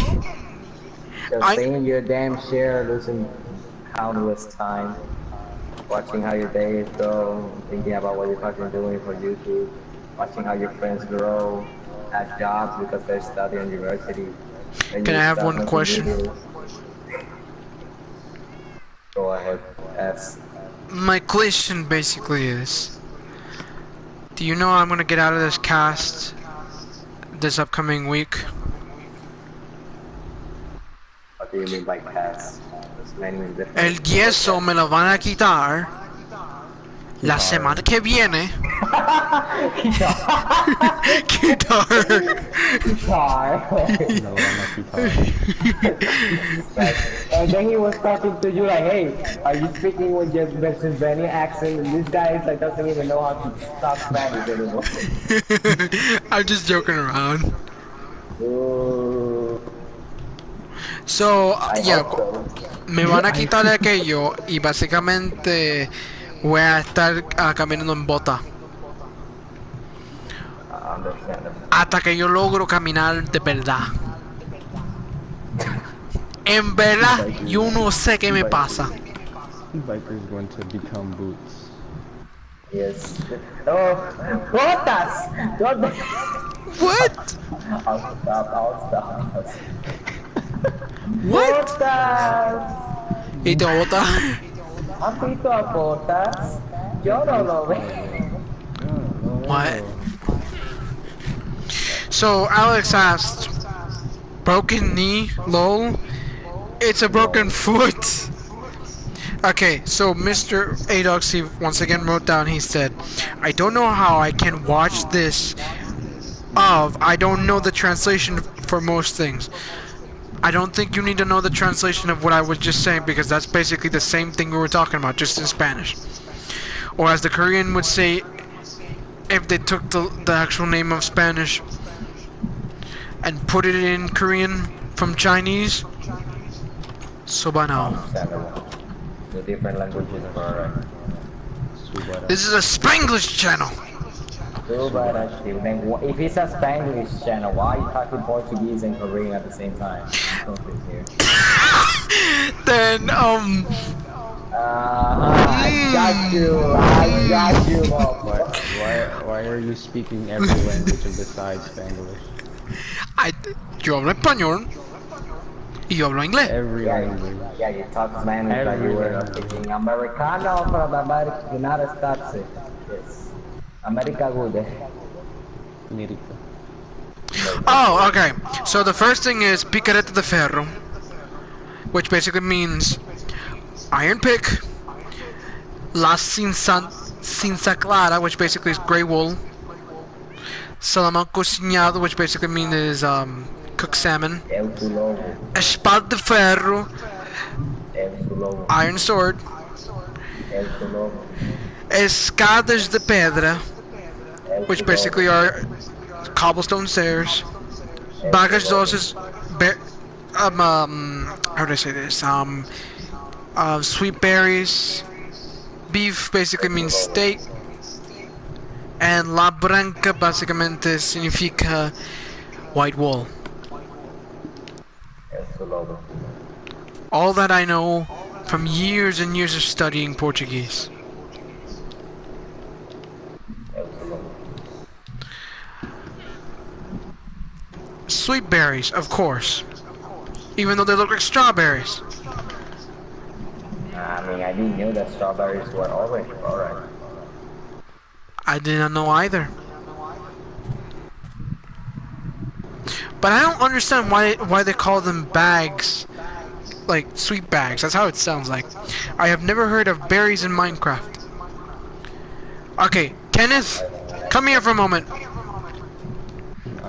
Just seeing your damn share, losing countless time, watching how your days go, thinking about what you're fucking doing for YouTube, watching how your friends grow, have jobs because they're studying university. Can I have one question? Go ahead, ask. My question basically is, do you know I'm gonna get out of this cast this upcoming week? What do you mean by cast? There's many different. El yeso me lo van a quitar la semana que viene. Quitar. No, I'm not guitar. And then he was talking to you like, hey, are you speaking with your Pennsylvania accent? And this guy is like doesn't even know how to talk Spanish anymore. I'm just joking around. Ooh, So, I yeah, hope so. me van a quitar aquello y básicamente voy a estar caminando en bota Understandable. hasta que yo logro caminar de verdad. En verdad, yo no sé qué me pasa. Biker's going to become boots. Yes. Oh, botas! Don't. What? I'll stop. What? Botas! Y te bota. ¿Has visto a botas? Yo no lo veo. What? So Alex asked, broken knee, lol. It's a broken foot. Okay, so Mr. A-Dog Steve once again wrote down, he said, I don't know how I can watch this I don't know the translation for most things. I don't think you need to know the translation of what I was just saying because that's basically the same thing we were talking about, just in Spanish. Or as the Korean would say, if they took the actual name of Spanish and put it in Korean from Chinese, Sobanao. Understandable. The different languages are This is a Spanglish channel. too bad actually. Then if it's a Spanglish channel, why are you talking Portuguese and Korean at the same time? I'm confused here. Then, I got you, motherfucker. Why are you speaking every language besides Spanglish? yo hablo español. Y yo hablo inglés. Every Yeah, language. yeah, you talk Spanish like you were speaking Americano from the United States. Yes. America good. America. Oh, okay. So the first thing is picareta de ferro, which basically means iron pick. La cinza clara, which basically is gray wool. Salmão cocinhado, which basically means is cooked salmon. El su lobo. Espada de ferro, El su lobo. iron sword. El su lobo. Escadas de pedra, El which su basically lobo. are cobblestone stairs. Bagas doses, how do I say this? Sweet berries. Beef basically means steak. And la branca básicamente significa white wool. El su lobo. All that I know from years and years of studying Portuguese. El su lobo. Sweet berries, of course. Even though they look like strawberries. I mean, I didn't know that strawberries were orange. Alright. I did not know either. But I don't understand why they call them bags. Like sweet bags. That's how it sounds like. I have never heard of berries in Minecraft. Okay, Kenneth, come here for a moment.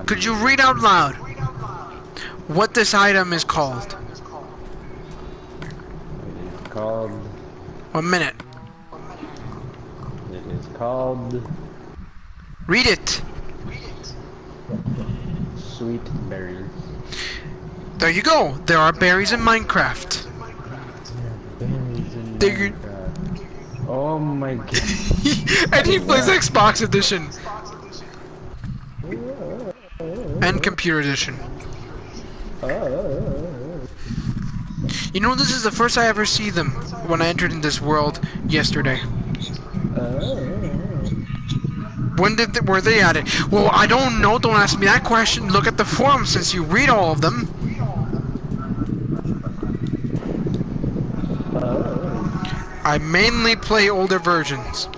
Could you read out loud what this item is called? It's called. 1 minute. It is called Read it. sweet berries. There you go. There are berries in Minecraft. Berries in They're- Minecraft. Oh my god. And he plays Xbox edition and computer edition. You know, this is the first I ever see them when I entered in this world yesterday. When were they at it? Well, I don't know. Don't ask me that question. Look at the forums since you read all of them. I mainly play older versions.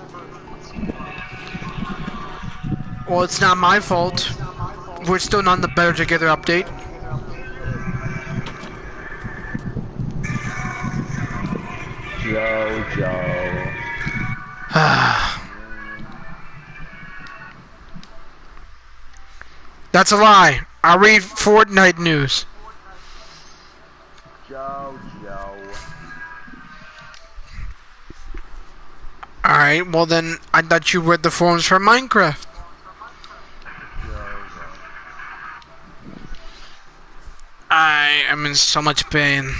Well, it's not my fault. We're still not in the Better Together update. Joe. That's a lie. I read Fortnite news. Joe. Alright, well then, I thought you read the forums for Minecraft. I am in so much pain.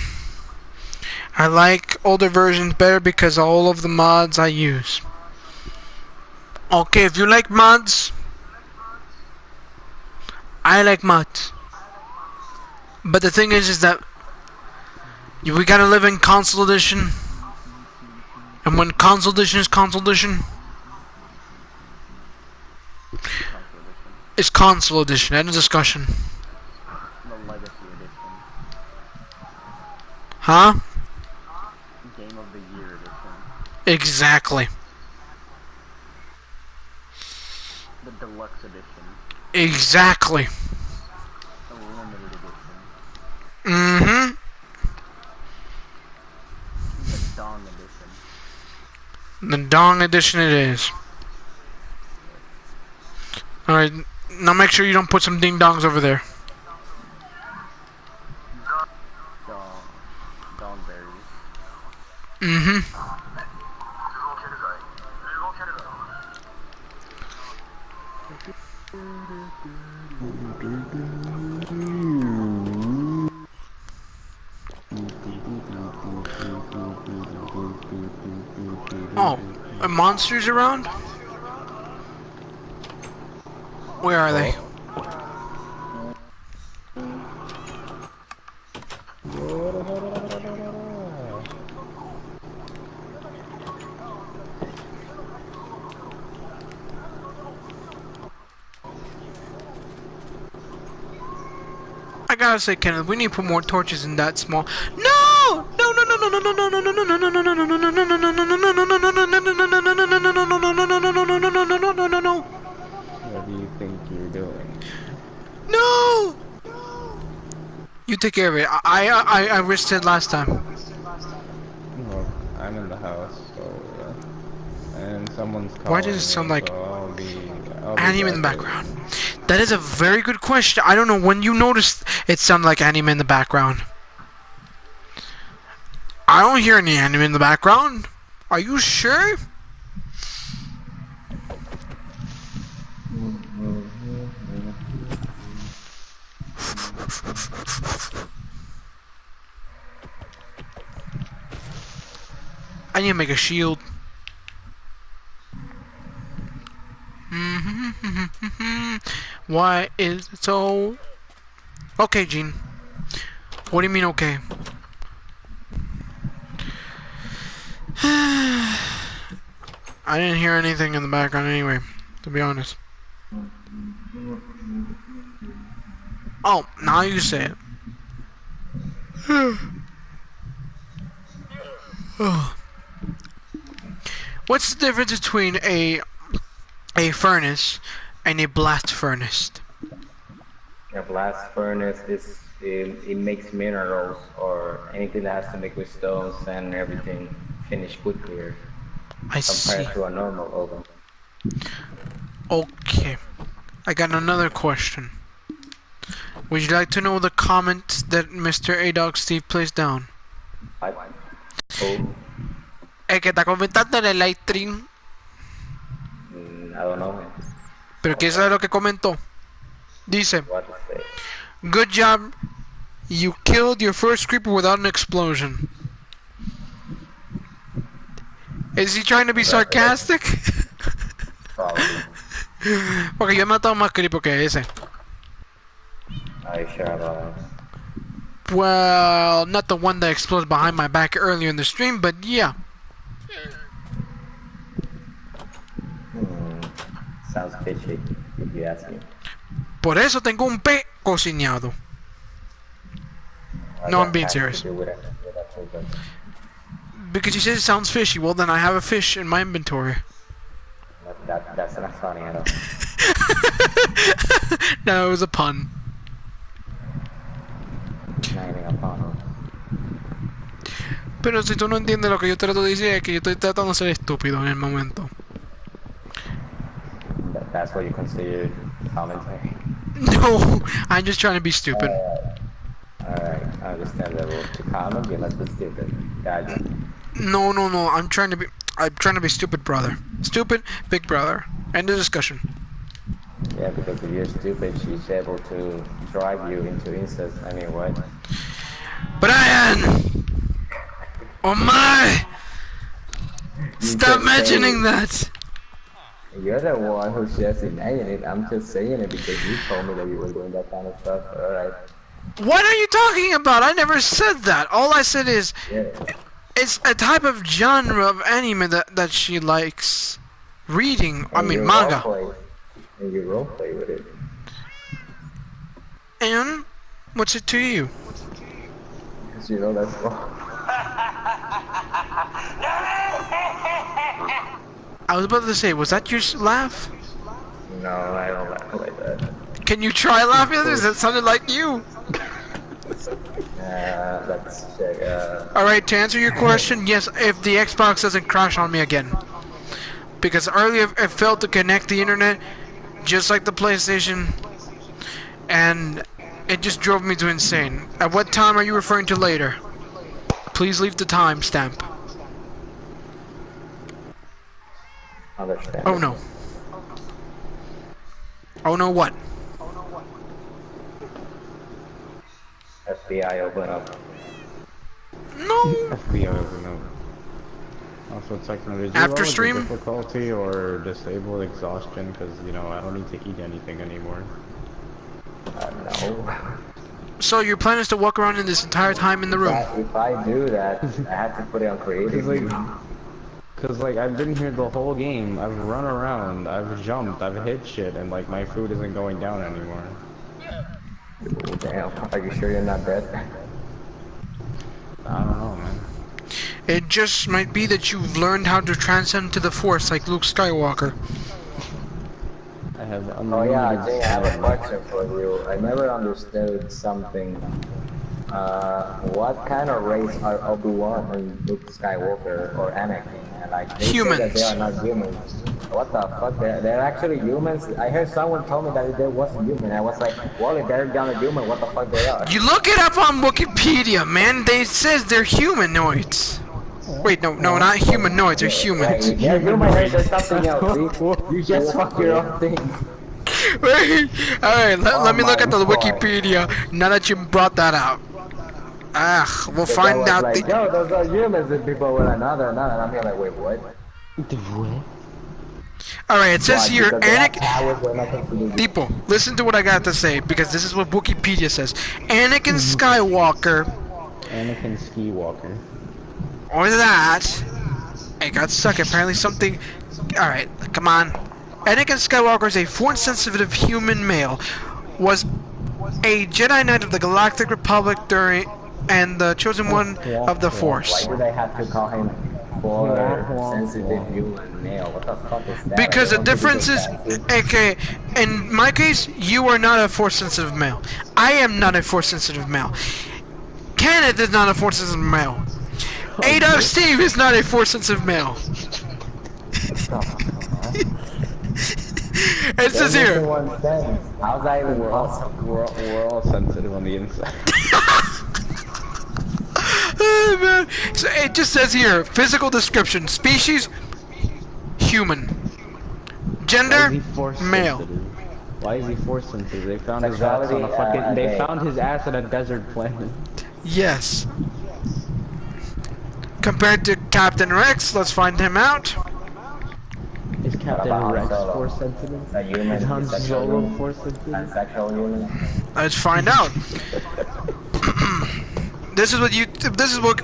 I like older versions better because of all of the mods I use. Okay, if you like mods, I like mods. But the thing is that we gotta live in console edition. And when console edition is console edition, it's console edition. End of discussion. The Legacy Edition. Huh? Game of the Year Edition. Exactly. The Deluxe Edition. Exactly. The Limited Edition. Mm-hmm. The Dong Edition. The Dong edition it is. Alright, now make sure you don't put some ding dongs over there. Dong berries. Mm-hmm. Oh, are monsters around? Where are they? gotta say, Kenneth, we need to put more torches in that small. No! No! No! No! No! No! No! No! No! No! No! No! No! No! No! No! No! What do you think you're doing? No! You take care of it. I risked it last time. Well, I'm in the house, so and someone's calling. Why does it sound like I'll be anime in the background? That is a very good question. I don't know when you noticed it sounded like anime in the background. I don't hear any anime in the background. Are you sure? I need to make a shield. Why is it so... Okay, Gene. What do you mean, okay? I didn't hear anything in the background anyway, to be honest. Oh, now you say it. What's the difference between a furnace and a blast furnace? A blast furnace is it makes minerals or anything that has to make with stones and everything finished quicker I see. compared to a normal oven. Okay, I got another question. Would you like to know the comment that Mr. A-Dog Steve placed down? Oh, El que está comentando en el live stream. I don't know. Pero ¿quién sabe lo que comentó? Dice, What to say. good job, you killed your first creeper without an explosion. Is he trying to be sarcastic? Probably. Porque yo he matado más creeper que ese. Are you sure about it? Well, not the one that exploded behind my back earlier in the stream, but yeah. Sounds fishy, if you ask me. Por eso tengo un pe cocinado. No, I'm being serious. Because you said it sounds fishy. Well, then I have a fish in my inventory. That's not funny at all. No, it was a pun. Not even a pun. Pero si tú no entiendes lo que yo trato de decir, es que yo estoy tratando de ser estúpido en el momento. That's what you consider commentary. No, I'm just trying to be stupid. Alright, I understand that rule. To comment, you're not so stupid. Gotcha. No, I'm trying to be stupid, brother. Stupid, big brother. End of discussion. Yeah, because if you're stupid, she's able to drive you into incest. I mean, what? Brian! Oh my! Stop mentioning that! You're the one who's just denying it. I'm just saying it because you told me that you were doing that kind of stuff. Alright. What are you talking about? I never said that. All I said is, Yeah. it's a type of genre of anime that she likes reading. I mean, manga. And you roleplay with it. And what's it to you? Because you know that's wrong. I was about to say, was that your laugh? No, I don't laugh like that. Can you try laughing at this? That sounded like you. That's Alright, to answer your question, yes, if the Xbox doesn't crash on me again. Because earlier it failed to connect the internet, just like the PlayStation, and it just drove me to insane. At what time are you referring to later? Please leave the timestamp. understand. Oh no. Oh no what? FBI open up. No! FBI open up. Also, technically, did you After lower the stream? difficulty or disable exhaustion? Because, you know, I don't need to eat anything anymore. No. So your plan is to walk around in this entire time in the room? If I do that, I have to put it on creative. Cause like I've been here the whole game, I've run around, I've jumped, I've hit shit, and like my food isn't going down anymore. Damn, are you sure you're not dead? I don't know, man. It just might be that you've learned how to transcend to the Force like Luke Skywalker. I have Oh unlimited yeah, Jay, I have a time. question for you. I never understood something. What kind of race are Obi-Wan and Luke Skywalker or Anakin? And like, they say that they Humans. are not humans. What the fuck? They're actually humans? I heard someone told me that they wasn't human. I was like, well, if they're not human, what the fuck they are? You look it up on Wikipedia, man. They says they're humanoids. Wait, no, not humanoids. They're humans. Wait, they're humanoids or something else. See? You just fuck your own thing. Wait. All right, let me look my at the God. Wikipedia now that you brought that out. Ah, we'll Because I find was out. like, yo, those are humans, and people were like, no, they're not. And I'm here like, wait, what? All right, it says Why? here, Because they have Anakin. powers, they're not considered- People, listen to what I got to say because this is what Wikipedia says. Anakin Skywalker, Anakin Skywalker. or that. It got stuck. Apparently, something. All right, come on. Anakin Skywalker is a force-sensitive human male. Was a Jedi Knight of the Galactic Republic during and the chosen one of the Why Force. do they have to call him for sensitive human male? What the fuck is that? Because I the don't think difference it's is, fancy. okay, in my case, you are not a force-sensitive male. I am not a force-sensitive male. Kenneth is not a force-sensitive male. Adolf Steve is not a force-sensitive male. It says That makes here. one sense. How's that even possible? We're all sensitive on the inside. Oh, man. So it just says here, physical description, species, human. Why Gender, is he force male. sensitive? Why is he force sensitive? They found his ass on a fucking. They found his ass on a desert planet. Yes. Compared to Captain Rex, let's find him out. Is Captain about Rex Han Solo? force sensitive? A human, Is Han bisexual Solo human, force sensitive? pansexual human. Let's find out. This is what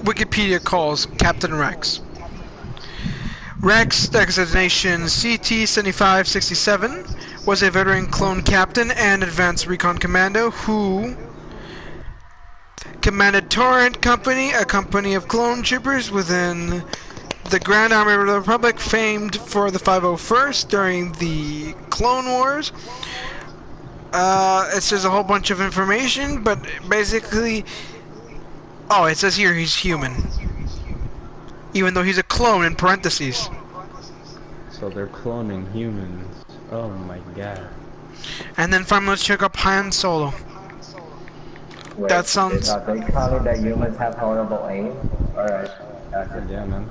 Wikipedia calls Captain Rex. Rex, designation CT-7567, was a veteran clone captain and advanced recon commando who commanded Torrent Company, a company of clone troopers within the Grand Army of the Republic, famed for the 501st during the Clone Wars. It says a whole bunch of information, but basically, oh, it says here he's human, even though he's a clone in parentheses. So they're cloning humans. Oh my god. And then finally, let's check up Han Solo. Wait, That sounds- Are they calling that humans have horrible aim? Alright. Gotcha. Yeah, man.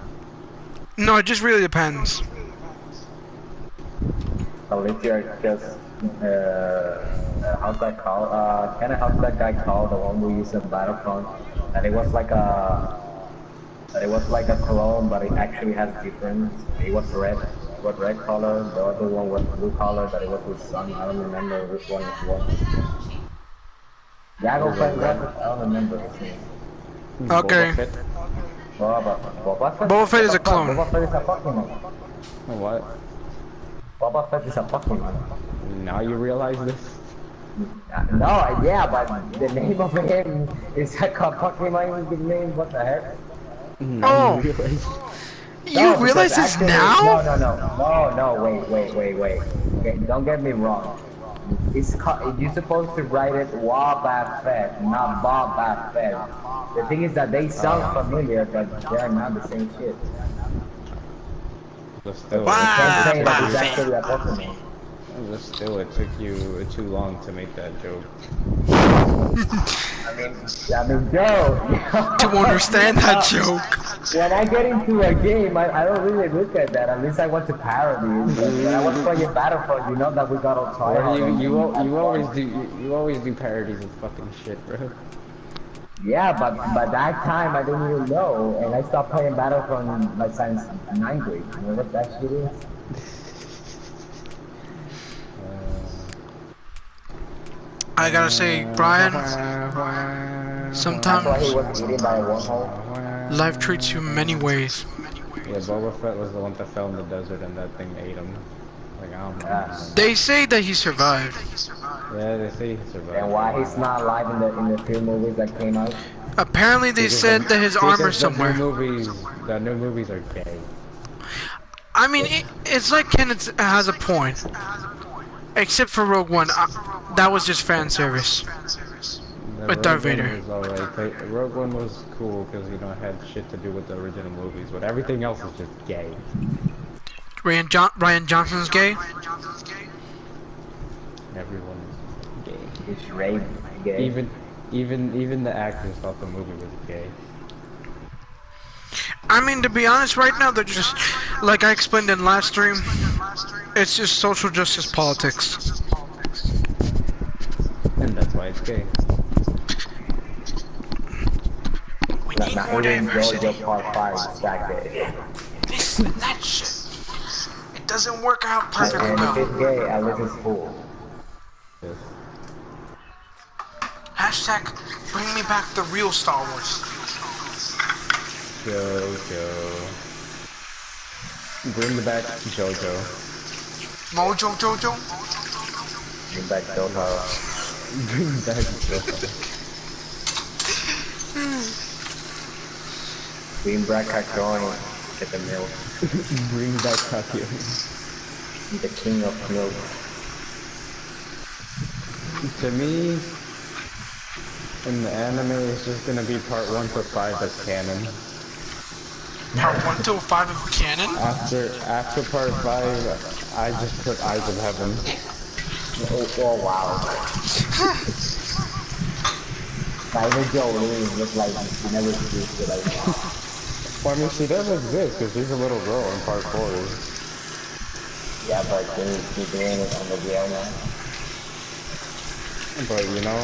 No, it just really depends. So if you're just, how's that called? How's that guy called? The one we used in Battlefront? That it was like a clone, but it actually has difference. It was red color. The other one was blue color, but it was his son. I don't remember which one it was. Yeah, go find that. I don't remember his name. Okay. Boba Fett? Boba Fett is a clone. Boba Fett is a Pokemon. What? Boba Fett is a Pokemon. Now you realize this? No, yeah, but the name of him is like a Pokemon big name. What the heck? Oh, You realize? you realize because this actually- now? No, wait. Okay, don't get me wrong. You're supposed to write it Wabba Fett, not Boba Fett. The thing is that they sound familiar, but they're not the same shit. But still, You can't say that it's Fett. actually a Pokemon. it took you too long to make that joke. I mean, Joe. To understand that joke. When I get into a game, I don't really look at that. At least I want to parody it. But when I was playing Battlefront, you know that we got all tired. Or you always do parodies of fucking shit, bro. Yeah, but by that time I didn't even know, and I stopped playing Battlefront like since 9th grade. You know what that shit is? I gotta say, Brian, That's why he sometimes was eaten by a wormhole. life treats you in many ways. Yeah, Boba Fett was the one that fell in the desert and that thing ate him. Like, I don't know. They say that he survived. Yeah, they say he survived. And why he's not alive in the few movies that came out? Apparently, they said that his armor's somewhere. The new movies are gay. I mean, it's like Kenneth has a point. Except for Rogue One, that was just fan service. With Darth Vader. Rogue One was cool because, you know, it had shit to do with the original movies, but everything else is just gay. Ryan Johnson's gay? Everyone is gay. It's rape gay. Even the actors thought the movie was gay. I mean, to be honest, right now they're just, like I explained in last stream, it's just social justice politics. And that's why it's gay. We need more diversity. Part 5 is that gay. This and that shit. It doesn't work out perfectly And if well. it's gay, at least it's cool. Yes. Hashtag bring me back the real Star Wars. Jojo. Bring back Jojo. Mojo Jojo? Bring back Doha. Bring back Jojo. Bring back Kakyoin. Get the milk. Bring back Kakyo. The king of milk. To me, in the anime, it's just gonna be part 1 to 5 that's canon. Part 1 to 5 of canon? After part 5, I just put Eyes of Heaven. Oh wow. Private Jolie looks like she never existed like that. Well, I mean, she does exist because she's a little girl in part 4. Yeah, but she's doing it on the real now. But you know,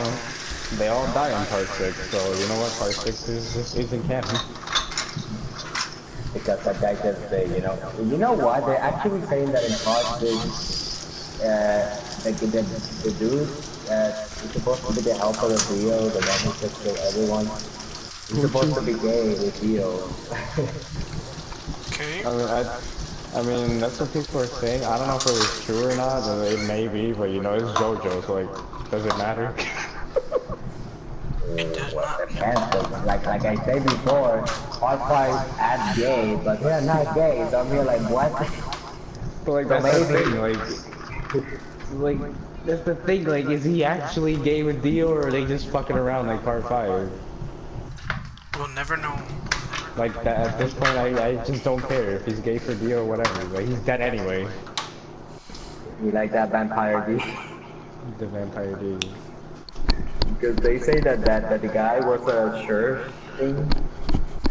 they all die in part 6, so you know what? Part 6 isn't canon. Because that guy just you know what? They're actually saying that in part 6, the dude is supposed to be the helper of Rio, the one who could kill everyone. He's supposed to be gay with Rio. Okay. I mean, that's what people are saying. I don't know if it was true or not. It may be, but you know, it's JoJo, so like, does it matter? Like I said before, part 5 adds gay, but they're not gay, so I'm here like, what? But like, that's the thing, like, that's the thing, like, is he actually gay with Dio, or are they just fucking around like part 5? We'll never know. Like, at this point, I just don't care if he's gay for Dio or whatever, like, he's dead anyway. You like that vampire D? The vampire D. Because they say that the guy was a sure thing,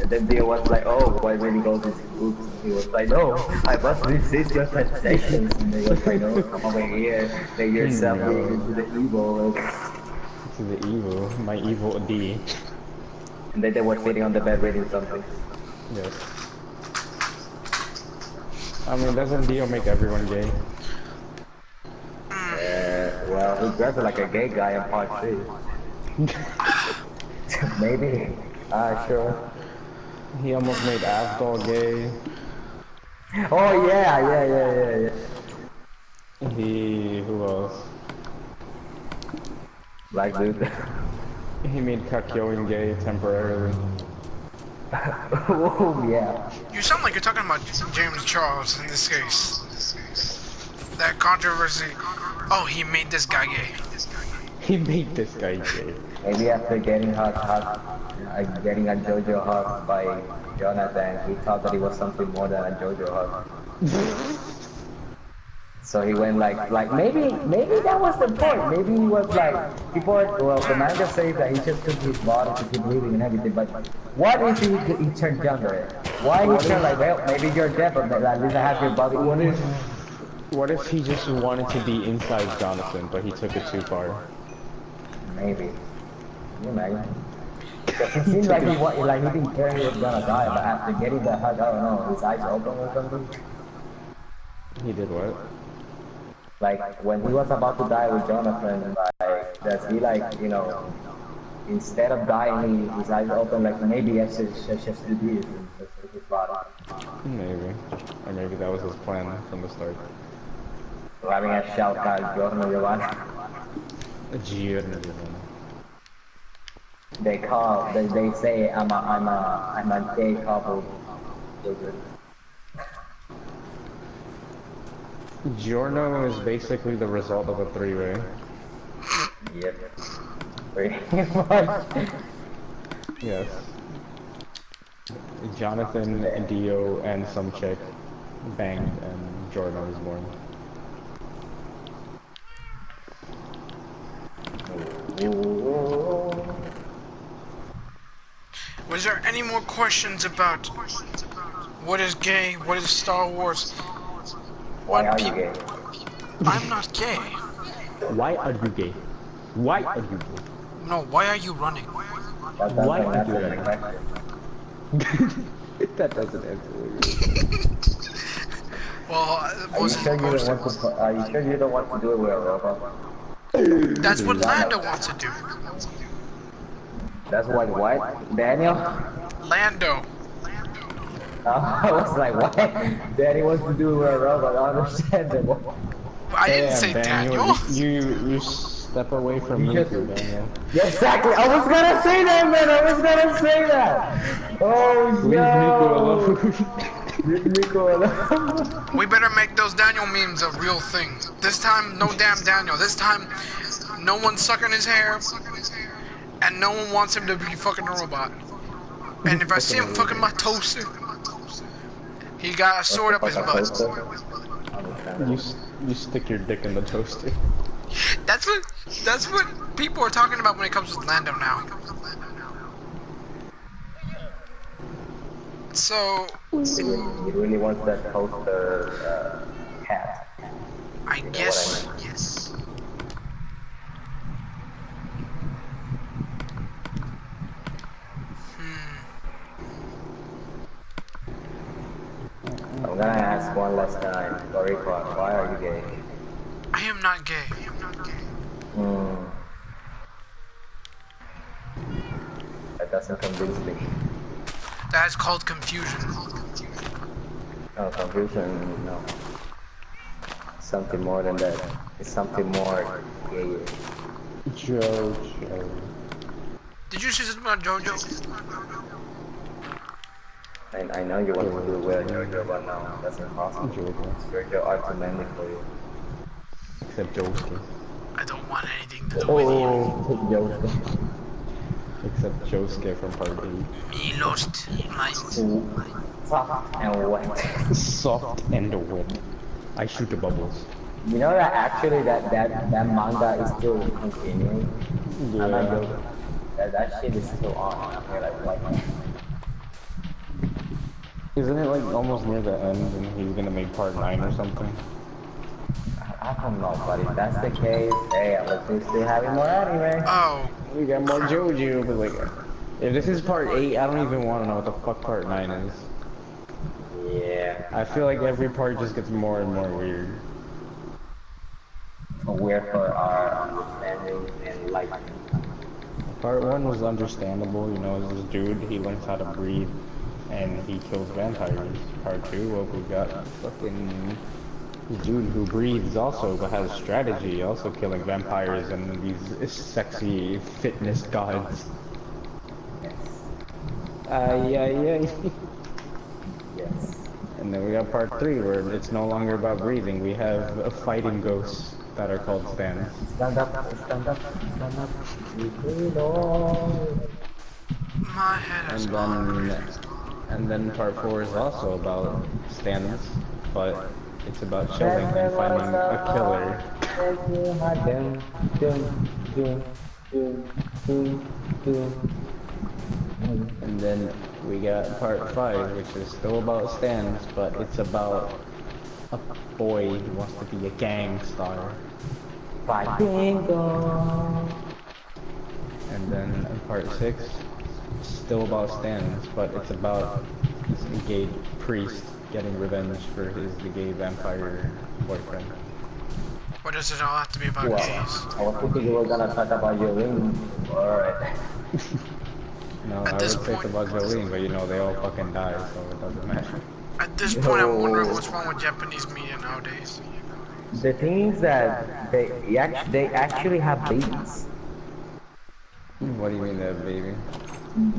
and then Dio was like, oh, why really go this oops? He was like, no, I must resist your temptations. And they was like, no, come over here, make yourself into the evil. To the evil, my evil D. And then they were sitting on the bed reading something. Yes. I mean, doesn't Dio make everyone gay? Well, he dressed like a gay guy in part 2. Maybe. Sure. He almost made Asgol gay. Oh yeah. Who else? Like dude. He made Kakyoin gay temporarily. Oh yeah. You sound like you're talking about James Charles in this case. That controversy. Oh, he made this guy gay. He made this guy gay. Maybe after getting getting a JoJo hug by Jonathan, he thought that he was something more than a JoJo hug. So he went like maybe that was the point. Maybe he was like, the manga says that he just took his body to keep breathing and everything, but what if he turned younger? Why he turned like, well, maybe you're dead, but at least I have your body. What if he just wanted to be inside Jonathan, but he took it too far? Maybe. Can you imagine? Because it seemed like he didn't care he was gonna die, but after getting the hug, I don't know, his eyes open or something? He did what? Like, when he was about to die with Jonathan, like, does he instead of dying, his eyes open, like, maybe I should just do this and just take his body. Maybe. Or maybe that was his plan from the start. Having a shout called Giorno Giovanni. Giorno. They say I'm a gay couple. Giorno is basically the result of a three-way. Yep. Pretty much. Yes. Jonathan, Dio, and some chick banged, and Giorno was born. Was there any more questions about what is gay, what is Star Wars? Why are you gay? I'm not gay. Why are you gay? Why are you gay? No, why are you running? Why are you running? That doesn't answer it. Well, it wasn't supposed to. Are you sure you don't want to do it with a robot? That's what Lando wants to do. That's what? Daniel? Lando. I was like, what? Daddy wants to do it with a robot, understandable. I didn't say Daniel. You step away from me, Daniel. Yeah, exactly. I was gonna say that, man. I was gonna say that. Oh, Leave Nico alone. We better make those Daniel memes a real thing. This time, no damn Daniel. This time, no one's sucking his hair, and no one wants him to be fucking a robot. And if I see him fucking my toaster, he got a sword up his butt. You stick your dick in the toaster. That's what people are talking about when it comes to Lando now. So You really want that toaster hat? I guess yes. I'm gonna ask one last time. Boricua, why are you gay? I am not gay. That doesn't convince me. That is called confusion. No, confusion, no. Something more than that. It's something more gay. Jojo. Did you say something about JoJo? I know you want to do it with Jojo, but no, that's impossible. Jojo are too many for you. Except Josuke. I don't want anything to do with you. Jojo. Except Josuke from Part 8. Me lost my... Soft and wet. Soft and wet. I shoot the bubbles. You know that actually that manga is still continuing? Yeah. That shit is still on. I'm like, Isn't it like almost near the end and he's gonna make Part 9 or something? I don't know, but if that's the case, hey, let's just still having more anime. Oh, We got more JoJo, but like, if this is Part 8, I don't even want to know what the fuck Part 9 is. Yeah. I feel like every part just gets more and more weird. Weird for our understanding and like. Part 1 was understandable, you know, this dude, he learns how to breathe, and he kills vampires. Part 2, well, we got fucking dude who breathes also, but has strategy, also killing vampires and these sexy fitness gods. Yeah. Yes. And then we got Part 3, where it's no longer about breathing, we have fighting ghosts that are called stands. Stand up, stand up, stand up. You know. my head is on. And then Part 4 is also about stands, but it's about chilling and finding a killer. And then we got Part 5, which is still about stands, but it's about a boy who wants to be a gang star. And then Part 6, still about stands, but it's about this gay priest getting revenge for the gay vampire boyfriend. What does it all have to be about Well, gays? I was thinking you were gonna talk about your ring. Alright. No, At I would this say it's point- about Jolene, but you know, they all fucking die, so it doesn't matter. At this point, I'm wondering what's wrong with Japanese media nowadays. The thing is that they actually have babies. What do you mean that baby?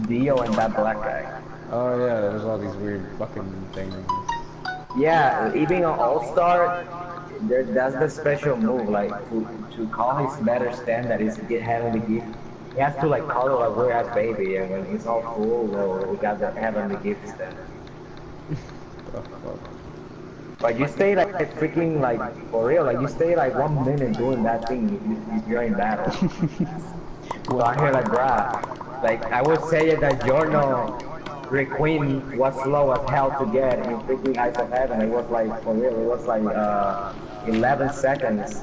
Dio and that black guy. Oh yeah, there's all these weird fucking things. Yeah, even on All-Star, that's the special move. Like to call his better stand that is having the gift. He has to like call it like weird ass baby, and when it's all full, well, we got the heavenly gift stand. Oh, fuck. But you stay like freaking like for real, like you stay like 1 minute doing that thing if you're in battle. So I hear like bruh, like I would say that Giorno Queen was slow as hell to get in freaking Eyes of Heaven. It was like for real, it was like 11 seconds.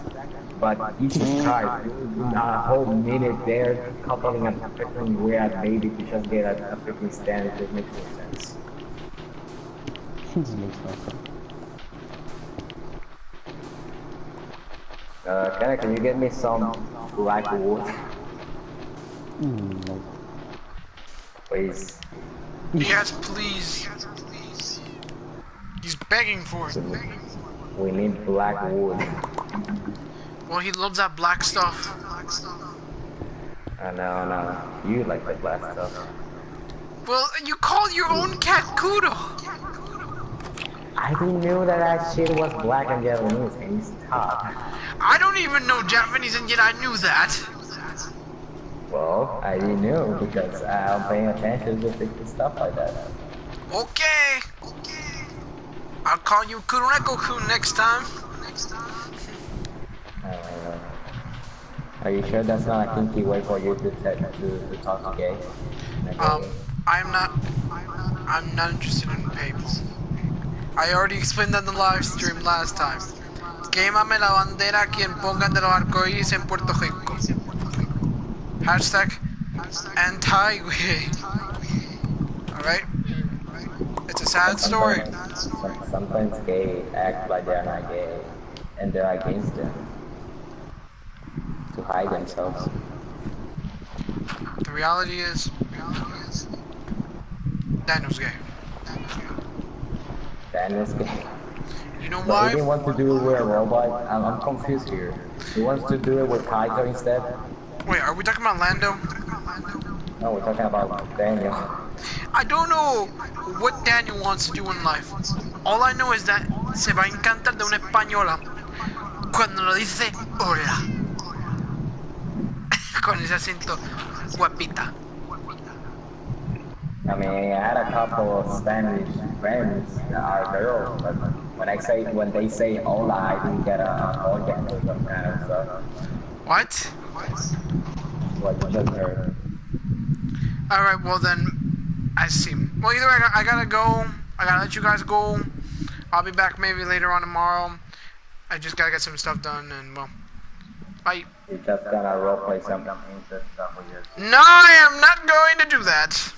But Jesus Christ, a whole minute there coupling a freaking weird baby to just get a freaking stand. It just makes no sense. This makes no sense. Kenna, can you get me some black wood? No. Please. Yes, please. He's begging for it. We need black wood. Well, he loves that black stuff. No. You like the black stuff. Well, you call your own cat Kudo. I didn't know that shit was black and Japanese, and stop. I don't even know Japanese, and yet I knew that. Well, I didn't know because I'm paying attention to freaking stuff like that. Okay. I'll call you Kuroneko-kun next time. Are you sure that's not a kinky way for you to talk gay? I'm not interested in people. I already explained that in the live stream last time. Quémame la bandera quien pongan de los arcoíris en Puerto Rico. Hashtag anti-gay. Alright? It's a sad story. Sometimes gay act like they're not gay, and they're against them to hide themselves. The reality is, Daniel's gay. Daniel's gay. You know But why? he didn't want to do it with a robot. I'm confused here. He wants to do it with Kaito instead. Wait, are we talking about Lando? No, we're talking about Daniel. I don't know what Daniel wants to do in life. All I know is that se va a encantar de una española cuando lo dice hola. Con ese acento guapita. I mean, I had a couple of Spanish friends that are girls, but when they say hola, I do get a organ or some kind of stuff. What? What you just heard. Alright, well then, I see. Well, either way, I gotta go. I gotta let you guys go. I'll be back maybe later on tomorrow. I just gotta get some stuff done, and well, bye. You're just gonna roleplay some stuff with your... No, I am not going to do that.